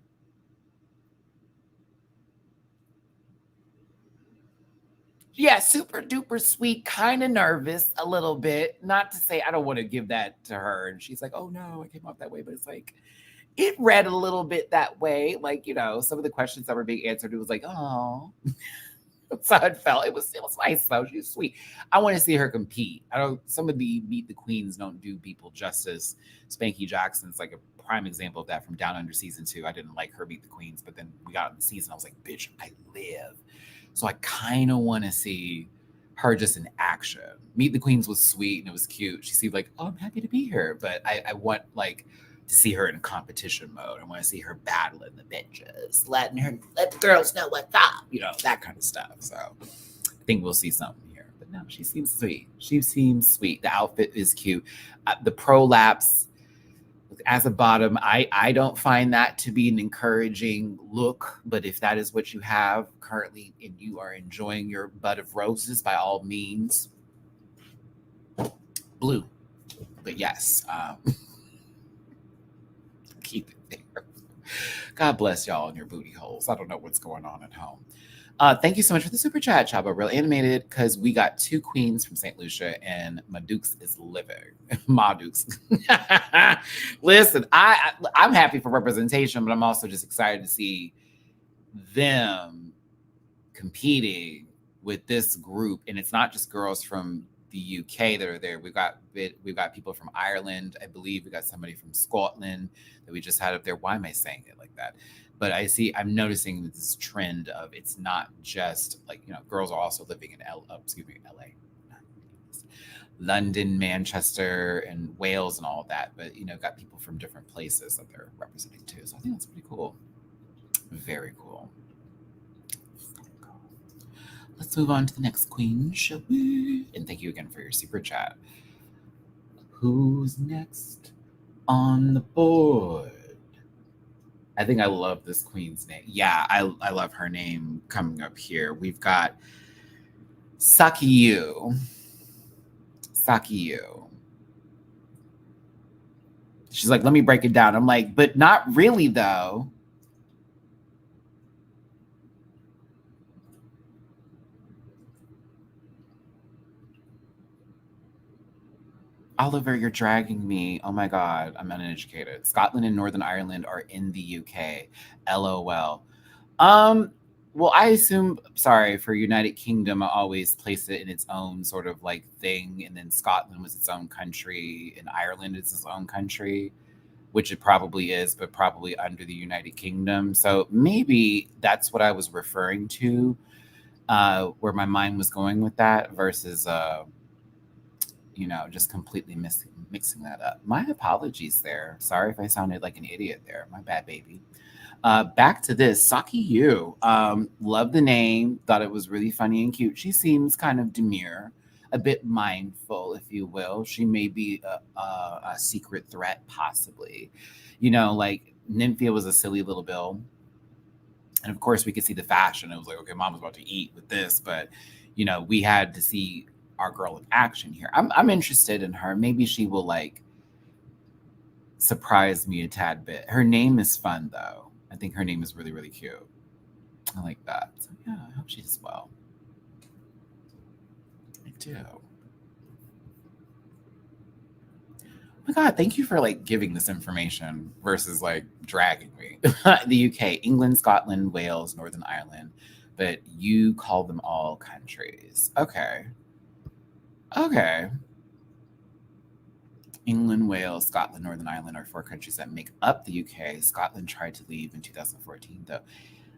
Yeah, super duper sweet, kind of nervous a little bit. Not to say I don't want to give that to her. And she's like, oh no, I came off that way. But it's like, it read a little bit that way. Like, you know, some of the questions that were being answered, it was like, oh. That's how it felt. It was nice though. She was sweet. I want to see her compete. I don't, some of the Meet the Queens don't do people justice. Spanky Jackson's like a prime example of that from Down Under season 2. I didn't like her Meet the Queens, but then we got in the season. I was like, bitch, I live. So I kind of want to see her just in action. Meet the Queens was sweet and it was cute. She seemed like, oh, I'm happy to be here. But I want like to see her in competition mode. I want to see her battling the bitches, let the girls know what's up, you know, that kind of stuff. So I think we'll see something here. But no, she seems sweet. She seems sweet. The outfit is cute. The prolapse as a bottom, I don't find that to be an encouraging look, but if that is what you have currently and you are enjoying your bud of roses, by all means, blue. But yes, keep it there. God bless y'all and your booty holes. I don't know what's going on at home. Thank you so much for the super chat, Chaba. Real animated because we got 2 queens from St. Lucia and Madukes is living. Madukes. Listen, I'm happy for representation, but I'm also just excited to see them competing with this group. And it's not just girls from the UK that are there. We've got people from Ireland, I believe. We got somebody from Scotland that we just had up there. Why am I saying it like that? But I'm noticing this trend of it's not just like, you know, girls are also living in LA, London, Manchester, and Wales and all of that. But, you know, got people from different places that they're representing too. So I think that's pretty cool. Very cool. Let's move on to the next queen, shall we? And thank you again for your super chat. Who's next on the board? I think I love this queen's name. Yeah, I love her name coming up here. We've got Sakiyu. She's like, let me break it down. I'm like, but not really though. Oliver, you're dragging me. Oh my God, I'm uneducated. Scotland and Northern Ireland are in the UK. LOL. Well, I assume, sorry, for United Kingdom, I always place it in its own sort of like thing. And then Scotland was its own country and Ireland is its own country, which it probably is, but probably under the United Kingdom. So maybe that's what I was referring to, where my mind was going with that versus, you know, just completely mixing that up. My apologies there. Sorry if I sounded like an idiot there. My bad, baby. Back to this, Sakiyu. Love the name. Thought it was really funny and cute. She seems kind of demure, a bit mindful, if you will. She may be a secret threat, possibly. You know, like Nymphia was a silly little bill. And of course, we could see the fashion. It was like, okay, mom was about to eat with this, but you know, we had to see our girl in action here. I'm interested in her. Maybe she will like surprise me a tad bit. Her name is fun though. I think her name is really, really cute. I like that. So yeah, I hope she does well. I do. Oh my God, thank you for like giving this information versus like dragging me. The UK, England, Scotland, Wales, Northern Ireland, but you call them all countries. Okay. Okay. England, Wales, Scotland, Northern Ireland are 4 countries that make up the UK. Scotland tried to leave in 2014, though. Oh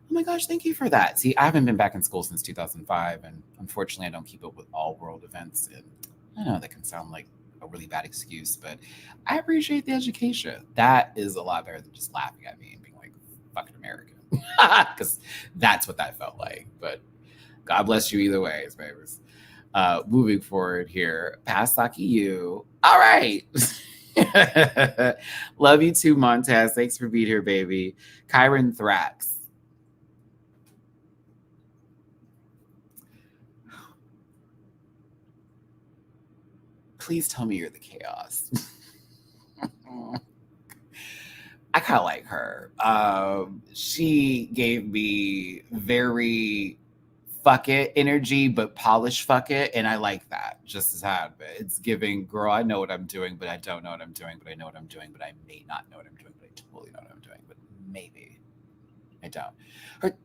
my gosh, thank you for that. See, I haven't been back in school since 2005, and unfortunately, I don't keep up with all world events. And I know that can sound like a really bad excuse, but I appreciate the education. That is a lot better than just laughing at me and being like, fucking American. Because that's what that felt like. But God bless you either ways, babies. Moving forward here, past Saki you. All right. Love you too, Montez. Thanks for being here, baby. Kyron Thrax. Please tell me you're the chaos. I kind of like her. She gave me very fuck it energy, but polish fuck it. And I like that just as had. It's giving, girl, I know what I'm doing, but I don't know what I'm doing, but I know what I'm doing, but I may not know what I'm doing, but I totally know what I'm doing, but maybe I don't.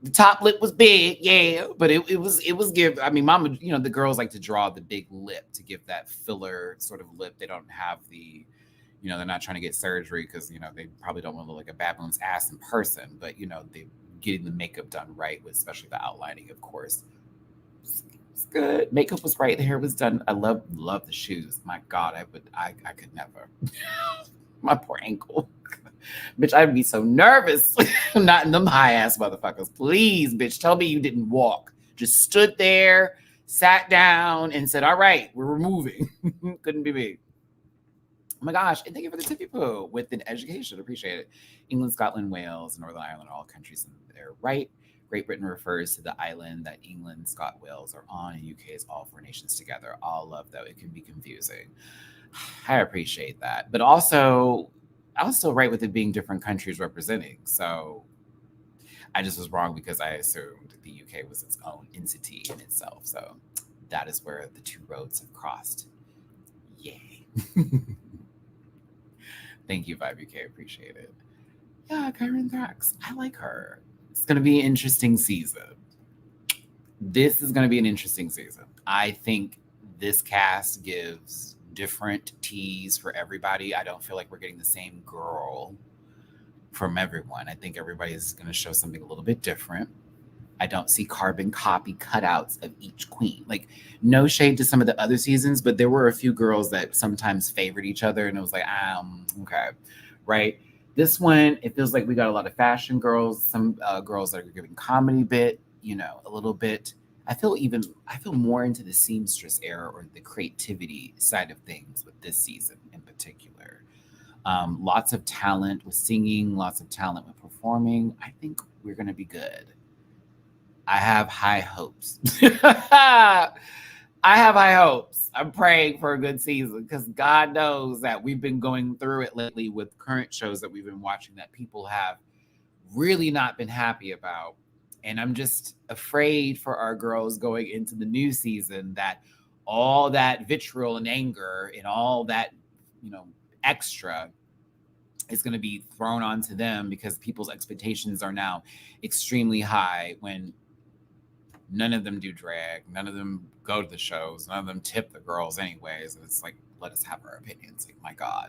The top lip was big, yeah, but it was give. I mean, mama, the girls like to draw the big lip to give that filler sort of lip. They don't have the, they're not trying to get surgery because they probably don't want to look like a baboon's ass in person, but they getting the makeup done right, with especially the outlining, of course. It's good. Makeup was right. The hair was done. I love the shoes. My God, I could never. My poor ankle. Bitch, I'd be so nervous. Not in them high ass motherfuckers. Please, bitch, tell me you didn't walk. Just stood there, sat down, and said, all right, we're removing. Couldn't be me. Oh my gosh, and thank you for the tippy poo with an education. Appreciate it. England, Scotland, Wales, Northern Ireland are all countries in their right. Great Britain refers to the island that England, Scotland, Wales are on, and UK is all 4 nations together. All love, though. It can be confusing. I appreciate that. But also, I was still right with it being different countries representing. So I just was wrong because I assumed the UK was its own entity in itself. So that is where the two roads have crossed. Yay. Thank you, Vibe UK. Appreciate it. Yeah, Kyron Thrax. I like her. It's going to be an interesting season. This is going to be an interesting season. I think this cast gives different teas for everybody. I don't feel like we're getting the same girl from everyone. I think everybody is going to show something a little bit different. I don't see carbon copy cutouts of each queen. Like, no shade to some of the other seasons, but there were a few girls that sometimes favored each other, and it was like, okay, right? This one, it feels like we got a lot of fashion girls, some girls that are giving comedy bit, a little bit. I feel more into the seamstress era or the creativity side of things with this season in particular. Lots of talent with singing, lots of talent with performing. I think we're going to be good. I have high hopes. I have high hopes. I'm praying for a good season because God knows that we've been going through it lately with current shows that we've been watching that people have really not been happy about. And I'm just afraid for our girls going into the new season that all that vitriol and anger and all that, extra is going to be thrown onto them because people's expectations are now extremely high when none of them do drag, none of them go to the shows, none of them tip the girls anyways. And it's like, let us have our opinions. Like, my God.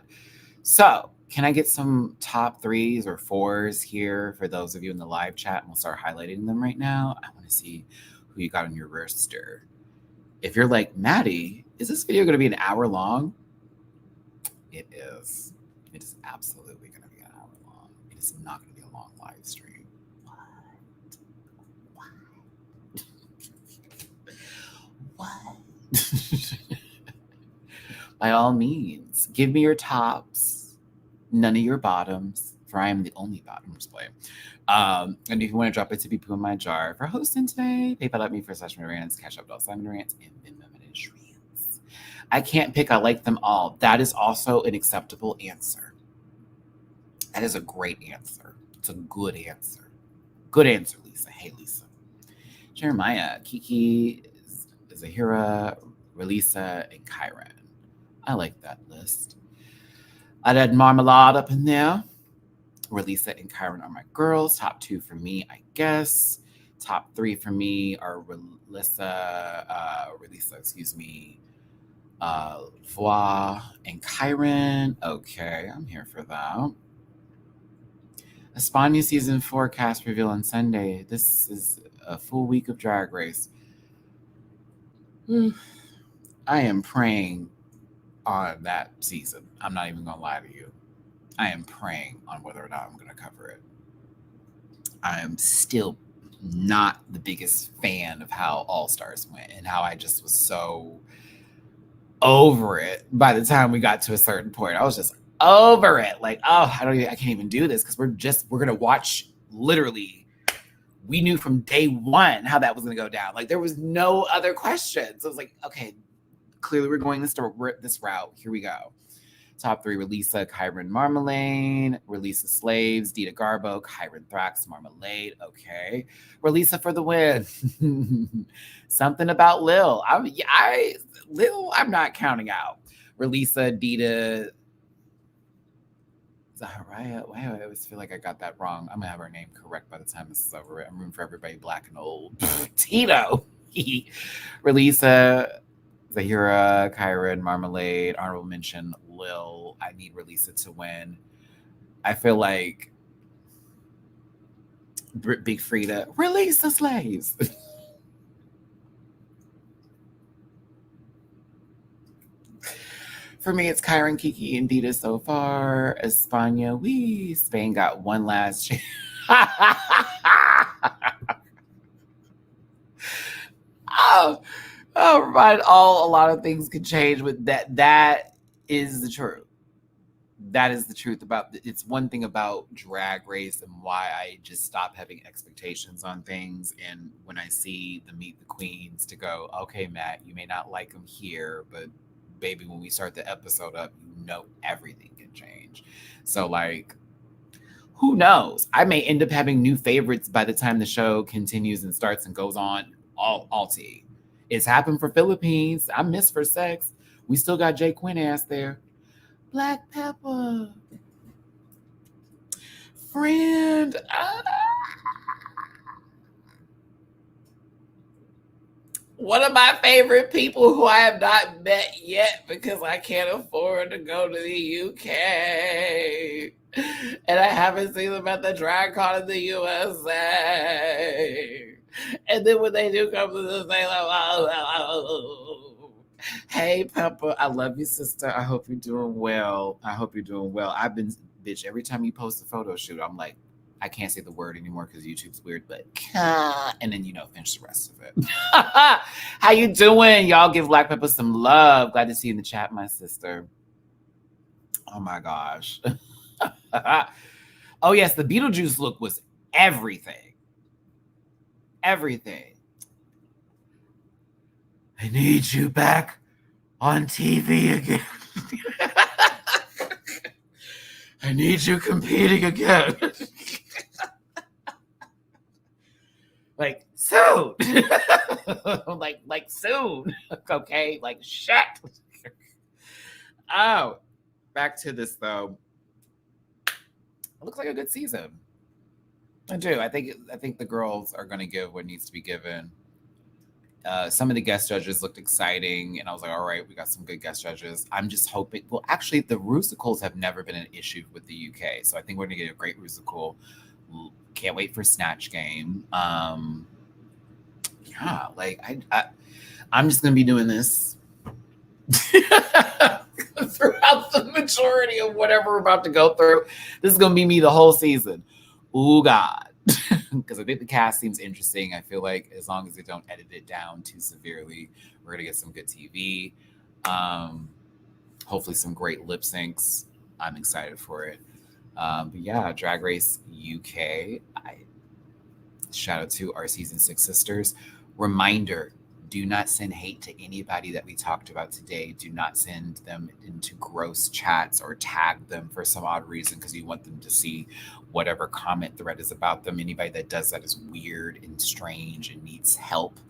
So can I get some top 3s or 4s here for those of you in the live chat? And we'll start highlighting them right now. I want to see who you got on your roster. If you're like, Maddie, is this video going to be an hour long? It is. It is absolutely going to be an hour long. It is not going to be a long live stream. What? By all means, give me your tops, none of your bottoms, for I am the only bottom display. And if you want to drop a tippy poo in my jar for hosting today, PayPal at me for /MattyRants, Cash App /MattyRants, and Venmo MattyRants. I can't pick. I like them all. That is also an acceptable answer. That is a great answer. It's a good answer. Good answer, Lisa. Hey, Lisa. Jeremiah, Kiki, Zahira, Relisa, and Kyron. I like that list. I'd add Marmalade up in there. Relisa and Kyron are my girls. Top 2 for me, I guess. Top 3 for me are Relisa, excuse me, Voix, and Kyron. Okay, I'm here for that. Espana season 4 cast reveal on Sunday. This is a full week of Drag Race. I am praying on that season. I'm not even gonna lie to you. I am praying on whether or not I'm gonna cover it. I am still not the biggest fan of how All Stars went and how I just was so over it by the time we got to a certain point. I was just over it. Like, oh, I can't even do this because we're gonna watch literally. We knew from day one how that was gonna go down. Like there was no other questions. So I was like, okay, clearly we're going this route. Here we go. Top 3, Relisa, Kyron, Marmalade. Relisa Slaves, Dita Garbo, Kyron Thrax, Marmalade. Okay. Relisa for the win. Something about Lil. Lil, I'm not counting out. Relisa, Dita. Zahariah. Why do I always feel like I got that wrong? I'm going to have her name correct by the time this is over. I'm rooting for everybody black and old. Tito. Relisa, Zahira, Kyron, Marmalade, honorable mention, Lil. I need Relisa to win. I feel like Big Frida, release the slaves. For me, it's Kyron, Kiki, and Dita so far. Espana, Spain got one last chance. Oh, right. A lot of things could change with that. That is the truth. That is the truth about it's one thing about Drag Race and why I just stop having expectations on things. And when I see the Meet the Queens to go, okay, Matt, you may not like them here, but baby, when we start the episode up, you know everything can change. So like, who knows? I may end up having new favorites by the time the show continues and starts and goes on all tea. It's happened for Philippines. I miss for sex. We still got Jay Quinn ass there. Black Pepper. Friend. One of my favorite people who I have not met yet because I can't afford to go to the UK. And I haven't seen them at the drag con in the USA. And then when they do come to the thing, hey, Pepper, I love you, sister. I hope you're doing well. I've been, bitch, every time you post a photo shoot, I'm like, I can't say the word anymore because YouTube's weird, but and then, finish the rest of it. How you doing? Y'all give Black Pepper some love. Glad to see you in the chat, my sister. Oh, my gosh. Oh, yes, the Beetlejuice look was everything. Everything. I need you back on TV again. I need you competing again. Like soon. like soon. Okay, like shit. Oh, back to this though. It looks like a good season. I do. I think the girls are going to give what needs to be given. Some of the guest judges looked exciting, and I was like, all right, we got some good guest judges. I'm just hoping. Well, actually, the Rusicals have never been an issue with the UK, so I think we're going to get a great Rusical. Can't wait for Snatch Game. Yeah, like I'm just going to be doing this throughout the majority of whatever we're about to go through. This is going to be me the whole season. Ooh, God. Because I think the cast seems interesting. I feel like as long as they don't edit it down too severely, we're gonna get some good TV. Hopefully some great lip syncs. I'm excited for it. But yeah, Drag Race UK. Shout out to our season 6 sisters. Reminder, Do not send hate to anybody that we talked about today. Do not send them into gross chats or tag them for some odd reason because you want them to see whatever comment thread is about them. Anybody that does that is weird and strange and needs help.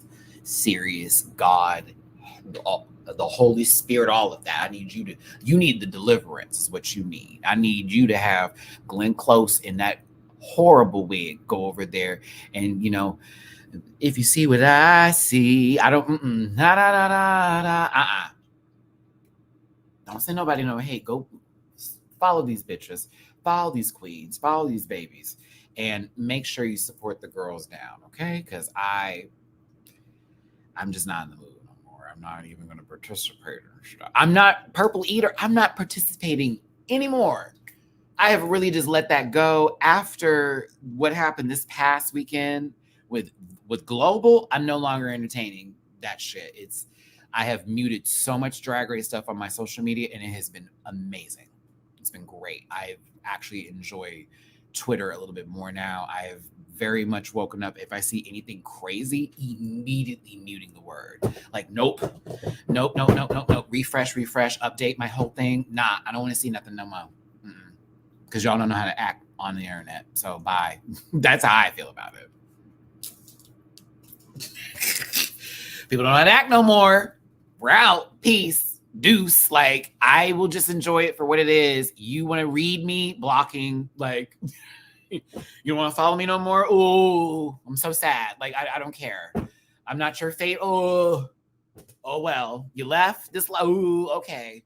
Serious God, the Holy Spirit, all of that. You need the deliverance is what you need. I need you to have Glenn Close in that horrible wig go over there and, if you see what I see, I don't, Don't send nobody no hate. Go follow these bitches, follow these queens, follow these babies, and make sure you support the girls down, okay? Because I'm just not in the mood no more. I'm not even going to participate in stuff. I'm not Purple Eater. I'm not participating anymore. I have really just let that go after what happened this past weekend with Global. I'm no longer entertaining that shit. I have muted so much Drag Race stuff on my social media, and it has been amazing. It's been great. I've actually enjoyed Twitter a little bit more now. I have very much woken up. If I see anything crazy, immediately muting the word. Like, nope. Refresh, update my whole thing. Nah, I don't want to see nothing no more. Because y'all don't know how to act on the internet. So bye. That's how I feel about it. People don't know how to act no more. We're out. Peace. Deuce. Like, I will just enjoy it for what it is. You want to read me? Blocking. Like, you want to follow me no more? Oh, I'm so sad. Like, I don't care. I'm not your fate. Oh well. You left? Okay.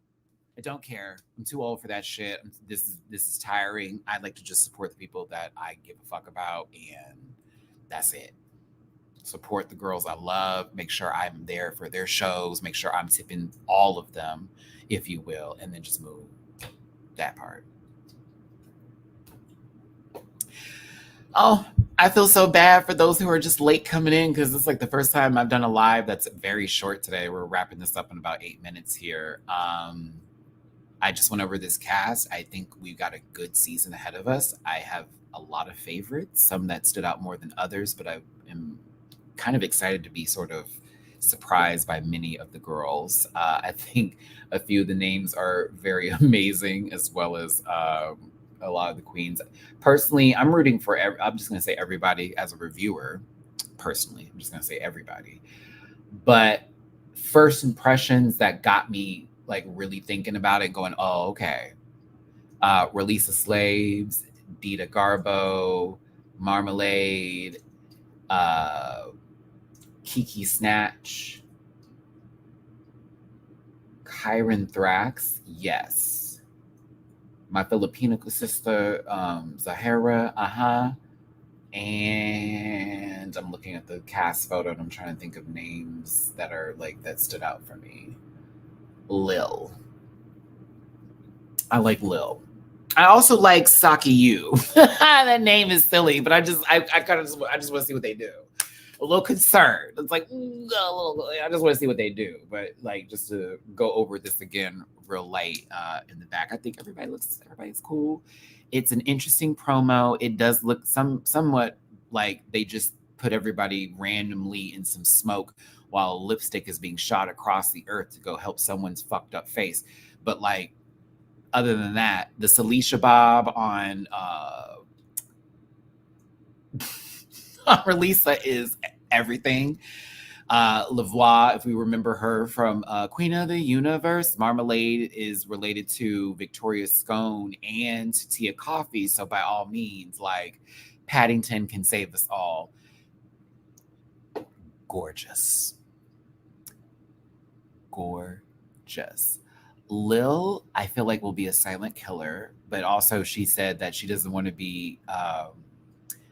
I don't care. I'm too old for that shit. This is tiring. I'd like to just support the people that I give a fuck about, and that's it. Support the girls I love. Make sure I'm there for their shows. Make sure I'm tipping all of them, if you will, and then just move that part. Oh, I feel so bad for those who are just late coming in because it's like the first time I've done a live that's very short today. We're wrapping this up in about 8 minutes here. I just went over this cast. I think we've got a good season ahead of us. I have a lot of favorites, some that stood out more than others, but I am kind of excited to be sort of surprised by many of the girls. I think a few of the names are very amazing, as well as a lot of the queens. Personally, I'm rooting for, I'm just going to say everybody as a reviewer. Personally, I'm just going to say everybody. But first impressions that got me like really thinking about it, going, oh, okay. Release of Slaves, Dita Garbo, Marmalade, Kiki Snatch, Kyron Thrax, yes. My Filipino sister, Zahara, and I'm looking at the cast photo and I'm trying to think of names that are like, that stood out for me. Lil. I like Lil. I also like Saki Yu. That name is silly, but I just want to see what they do. A little concerned. It's like, I just want to see what they do. But like, just to go over this again real light in the back, I think everybody's cool. It's an interesting promo. It does look somewhat like they just put everybody randomly in some smoke while lipstick is being shot across the earth to go help someone's fucked up face. But like, other than that, the Celicia Bob on Relisa is everything. Lavoie, if we remember her from Queen of the Universe, Marmalade is related to Victoria Scone and to Tia Coffee. So by all means, like, Paddington can save us all. Gorgeous. Lil, I feel like, will be a silent killer, but also she said that she doesn't want to be,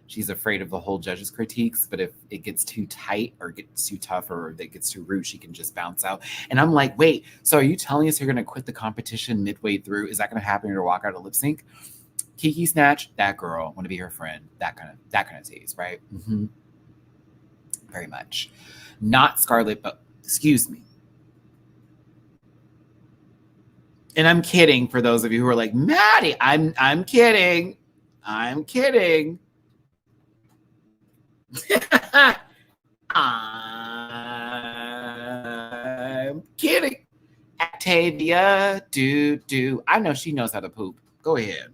she's afraid of the whole judges' critiques, but if it gets too tight or gets too tough or it gets too rude, she can just bounce out. And I'm like, wait, so are you telling us you're going to quit the competition midway through? Is that going to happen or walk out of lip sync? Kiki Snatch, that girl, want to be her friend, that kind of tease, right? Mm-hmm. Very much. Not Scarlett, but excuse me. And I'm kidding for those of you who are like, Matty, I'm kidding. I'm kidding. Kidding. Octavia, do. I know she knows how to poop. Go ahead.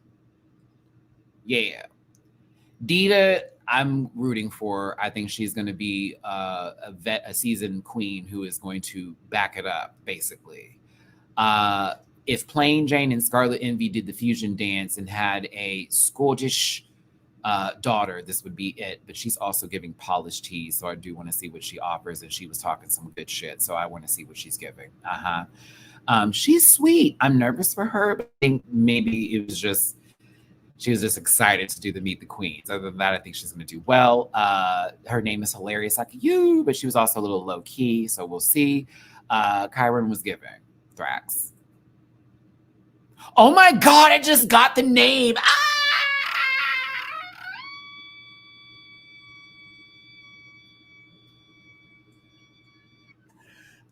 Yeah. Dita, I'm rooting for. I think she's going to be a seasoned queen who is going to back it up, basically. Uh, if Plain Jane and Scarlet Envy did the fusion dance and had a Scottish daughter, this would be it. But she's also giving polished tea, so I do want to see what she offers. And she was talking some good shit, so I want to see what she's giving. She's sweet. I'm nervous for her, but I think maybe it was just she was just excited to do the Meet the Queens. Other than that, I think she's going to do well. Her name is hilarious like you, but she was also a little low key, so we'll see. Kyron was giving Thrax. Oh my God, I just got the name.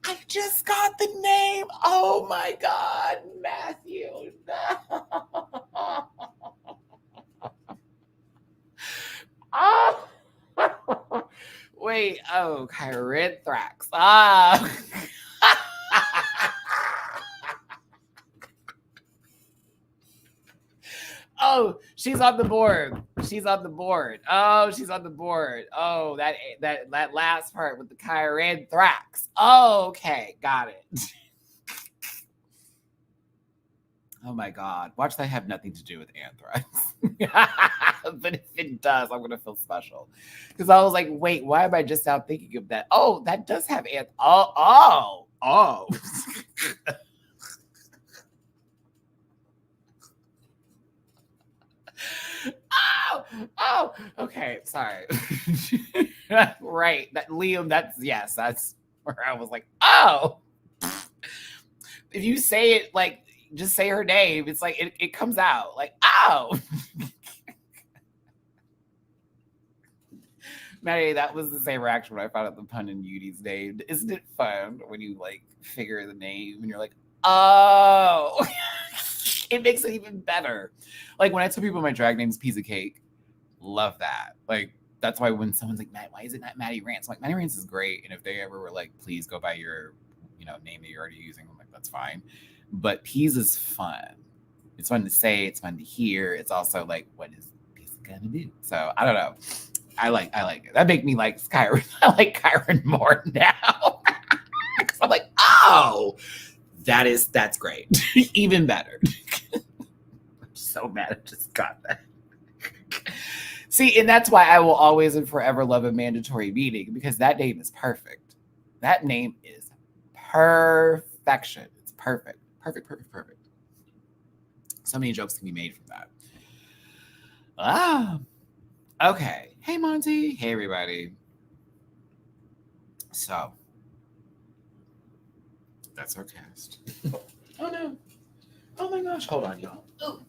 I just got the name. Oh my God, Matthew. No. Oh. Wait, oh, Kyron Thrax. Oh, she's on the board. She's on the board. Oh, she's on the board. Oh, that last part with the Kyron Thrax. Oh, okay, got it. Oh my God. Watch that have nothing to do with anthrax. But if it does, I'm gonna feel special. Because I was like, wait, why am I just now thinking of that? Oh, that does have oh. Oh, okay, sorry. Right. That Liam, that's where I was like, oh. If you say it like just say her name, it's like it comes out. Like, oh. Matty, that was the same reaction when I found out the pun in Yudi's name. Isn't it fun when you like figure the name and you're like, oh. It makes it even better. Like when I tell people my drag name's Piece of Cake, love that. Like that's why when someone's like, Matt, why is it not Matty-Rants? I'm like, Matty-Rants is great. And if they ever were like, please go by your, name that you're already using, I'm like, that's fine. But Peas is fun. It's fun to say, it's fun to hear. It's also like, what is Peas gonna do? So I don't know. I like it. That make me like Skyrim. I like Kyron more now. I'm like, oh, that's great. Even better. I'm so mad I just got that. See, and that's why I will always and forever love a mandatory meeting because that name is perfect. That name is perfection. It's perfect. Perfect. So many jokes can be made from that. Okay. Hey, Monty. Hey, everybody. So, that's our cast. Oh, no. Oh, my gosh. Hold on, y'all. Oh.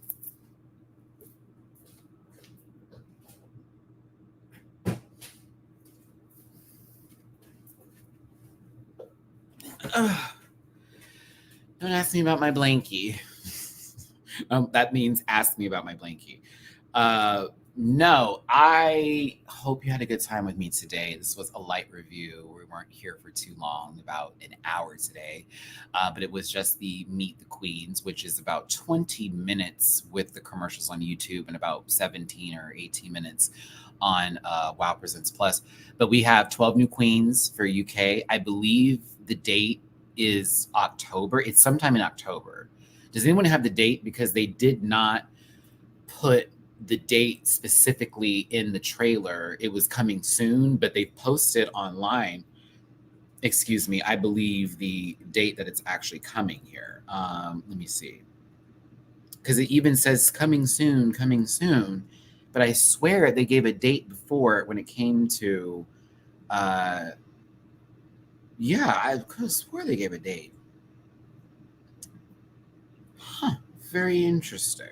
Don't ask me about my blankie. That means ask me about my blankie. No, I hope you had a good time with me today. This was a light review. We weren't here for too long, about an hour today. But it was just the Meet the Queens, which is about 20 minutes with the commercials on YouTube and about 17 or 18 minutes on Wow Presents Plus. But we have 12 new queens for UK. I believe the date is October. It's sometime in October. Does anyone have the date? Because they did not put the date specifically in the trailer. It was coming soon, but they posted online, excuse me, I believe the date that it's actually coming here. Let me see. Because it even says coming soon. But I swear they gave a date before when it came to, I could have swore they gave a date. Huh, very interesting.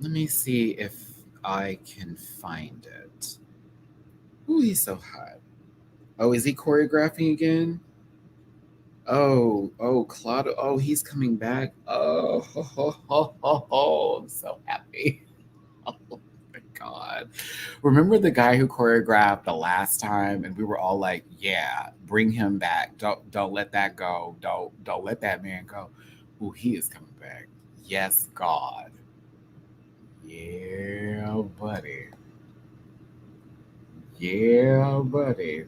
Let me see if I can find it. Ooh, he's so hot. Oh, is he choreographing again? Oh, Claude. Oh, he's coming back. Oh, I'm so happy. Oh my God. God. Remember the guy who choreographed the last time and we were all like, yeah, bring him back. Don't let that go. Don't let that man go. Ooh, he is coming back. Yes, God. Yeah, buddy. Yeah, buddy.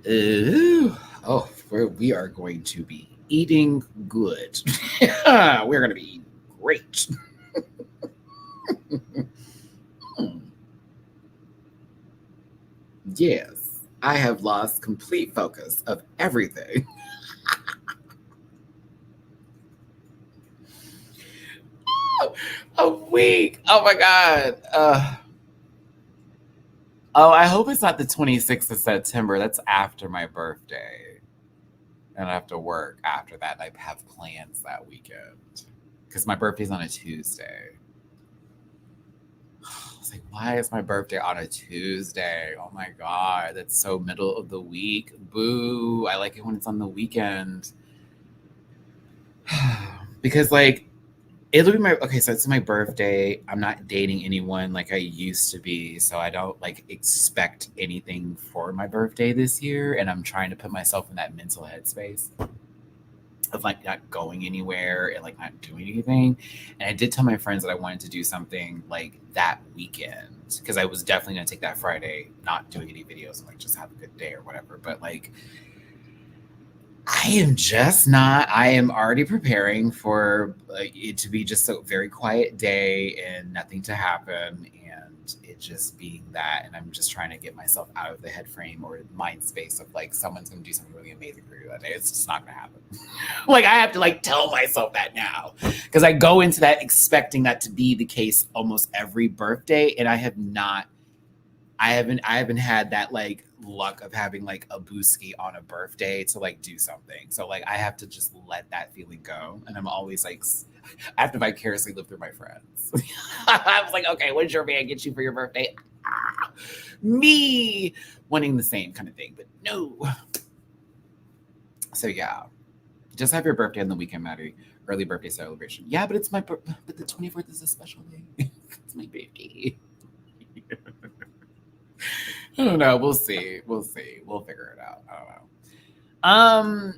Ooh. Oh, we are going to be eating good. We're going to be eating great. Yes, I have lost complete focus of everything. A week. Oh my God. Oh, I hope it's not the 26th of September. That's after my birthday. And I have to work after that. I have plans that weekend. Because my birthday's on a Tuesday. I was like, why is my birthday on a Tuesday? Oh my God. That's so middle of the week. Boo. I like it when it's on the weekend. Because like it'll be my okay, so it's my birthday. I'm not dating anyone like I used to be, so I don't like expect anything for my birthday this year. And I'm trying to put myself in that mental headspace of like not going anywhere and like not doing anything. And I did tell my friends that I wanted to do something like that weekend because I was definitely gonna take that Friday, not doing any videos and like just have a good day or whatever. But like I am just not. I am already preparing for it to be just a very quiet day and nothing to happen, and it just being that. And I'm just trying to get myself out of the head frame or mind space of like someone's going to do something really amazing for you that day. It's just not going to happen. Like I have to like tell myself that now because I go into that expecting that to be the case almost every birthday, and I have not. I haven't had that like luck of having like a booski on a birthday to like do something. So like I have to just let that feeling go. And I'm always like I have to vicariously live through my friends. I was like, okay, what did your man get you for your birthday? Me wanting the same kind of thing, but no. So yeah. Just have your birthday on the weekend, Matty. Early birthday celebration. Yeah, but it's my but the 24th is a special day. It's my birthday. I don't know. We'll see. We'll see. We'll figure it out. I don't know.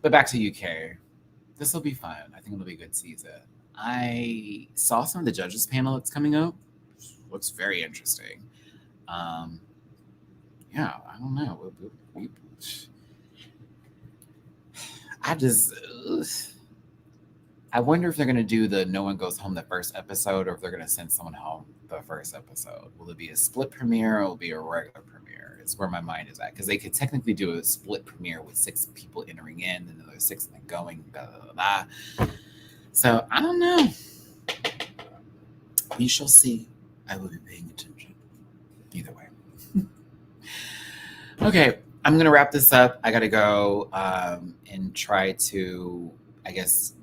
But back to UK. This will be fun. I think it'll be a good season. I saw some of the judges panel that's coming up. Looks very interesting. Yeah, I don't know. I wonder if they're going to do the No One Goes Home the first episode or if they're going to send someone home the first episode. Will it be a split premiere or will it be a regular premiere? Is where my mind is at. Because they could technically do a split premiere with 6 people entering in and another 6 and then going, blah, blah, blah. So I don't know. We shall see. I will be paying attention. Either way. Okay, I'm going to wrap this up. I got to go and try to, I guess,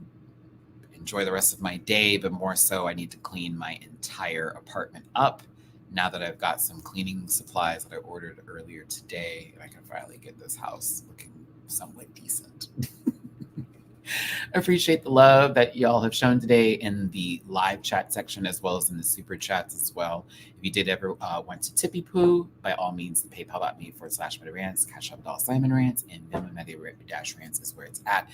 enjoy the rest of my day, but more so I need to clean my entire apartment up now that I've got some cleaning supplies that I ordered earlier today and I can finally get this house looking somewhat decent. I appreciate the love that y'all have shown today in the live chat section as well as in the super chats as well. If you did ever want to tippy poo, by all means, the PayPal.me/MattyRants, Cash App $SimonRants, and Venmo Matty-Rants is where it's at.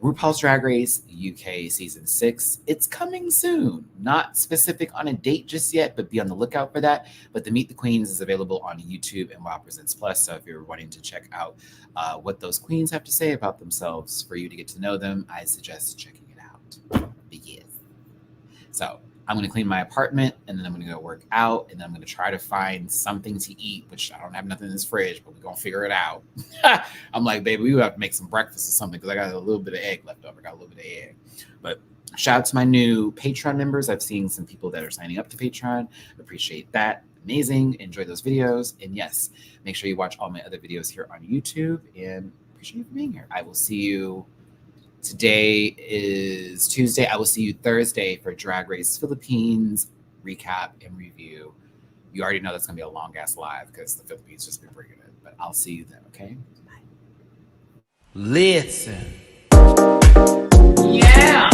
RuPaul's Drag Race UK Season 6. It's coming soon. Not specific on a date just yet, but be on the lookout for that. But the Meet the Queens is available on YouTube and Wow Presents Plus. So if you're wanting to check out what those queens have to say about themselves for you to get to know them, I suggest checking it out. Yes. So I'm going to clean my apartment and then I'm going to go work out and then I'm going to try to find something to eat, which I don't have nothing in this fridge, but we're going to figure it out. I'm like, baby, we have to make some breakfast or something because I got a little bit of egg left over. I got a little bit of egg. But shout out to my new Patreon members. I've seen some people that are signing up to Patreon. Appreciate that. Amazing. Enjoy those videos. And yes, make sure you watch all my other videos here on YouTube and appreciate you for being here. I will see you. Today is Tuesday. I will see you Thursday for Drag Race Philippines recap and review. You already know that's going to be a long-ass live because the Philippines just been bringing it. But I'll see you then, okay? Bye. Listen. Yeah.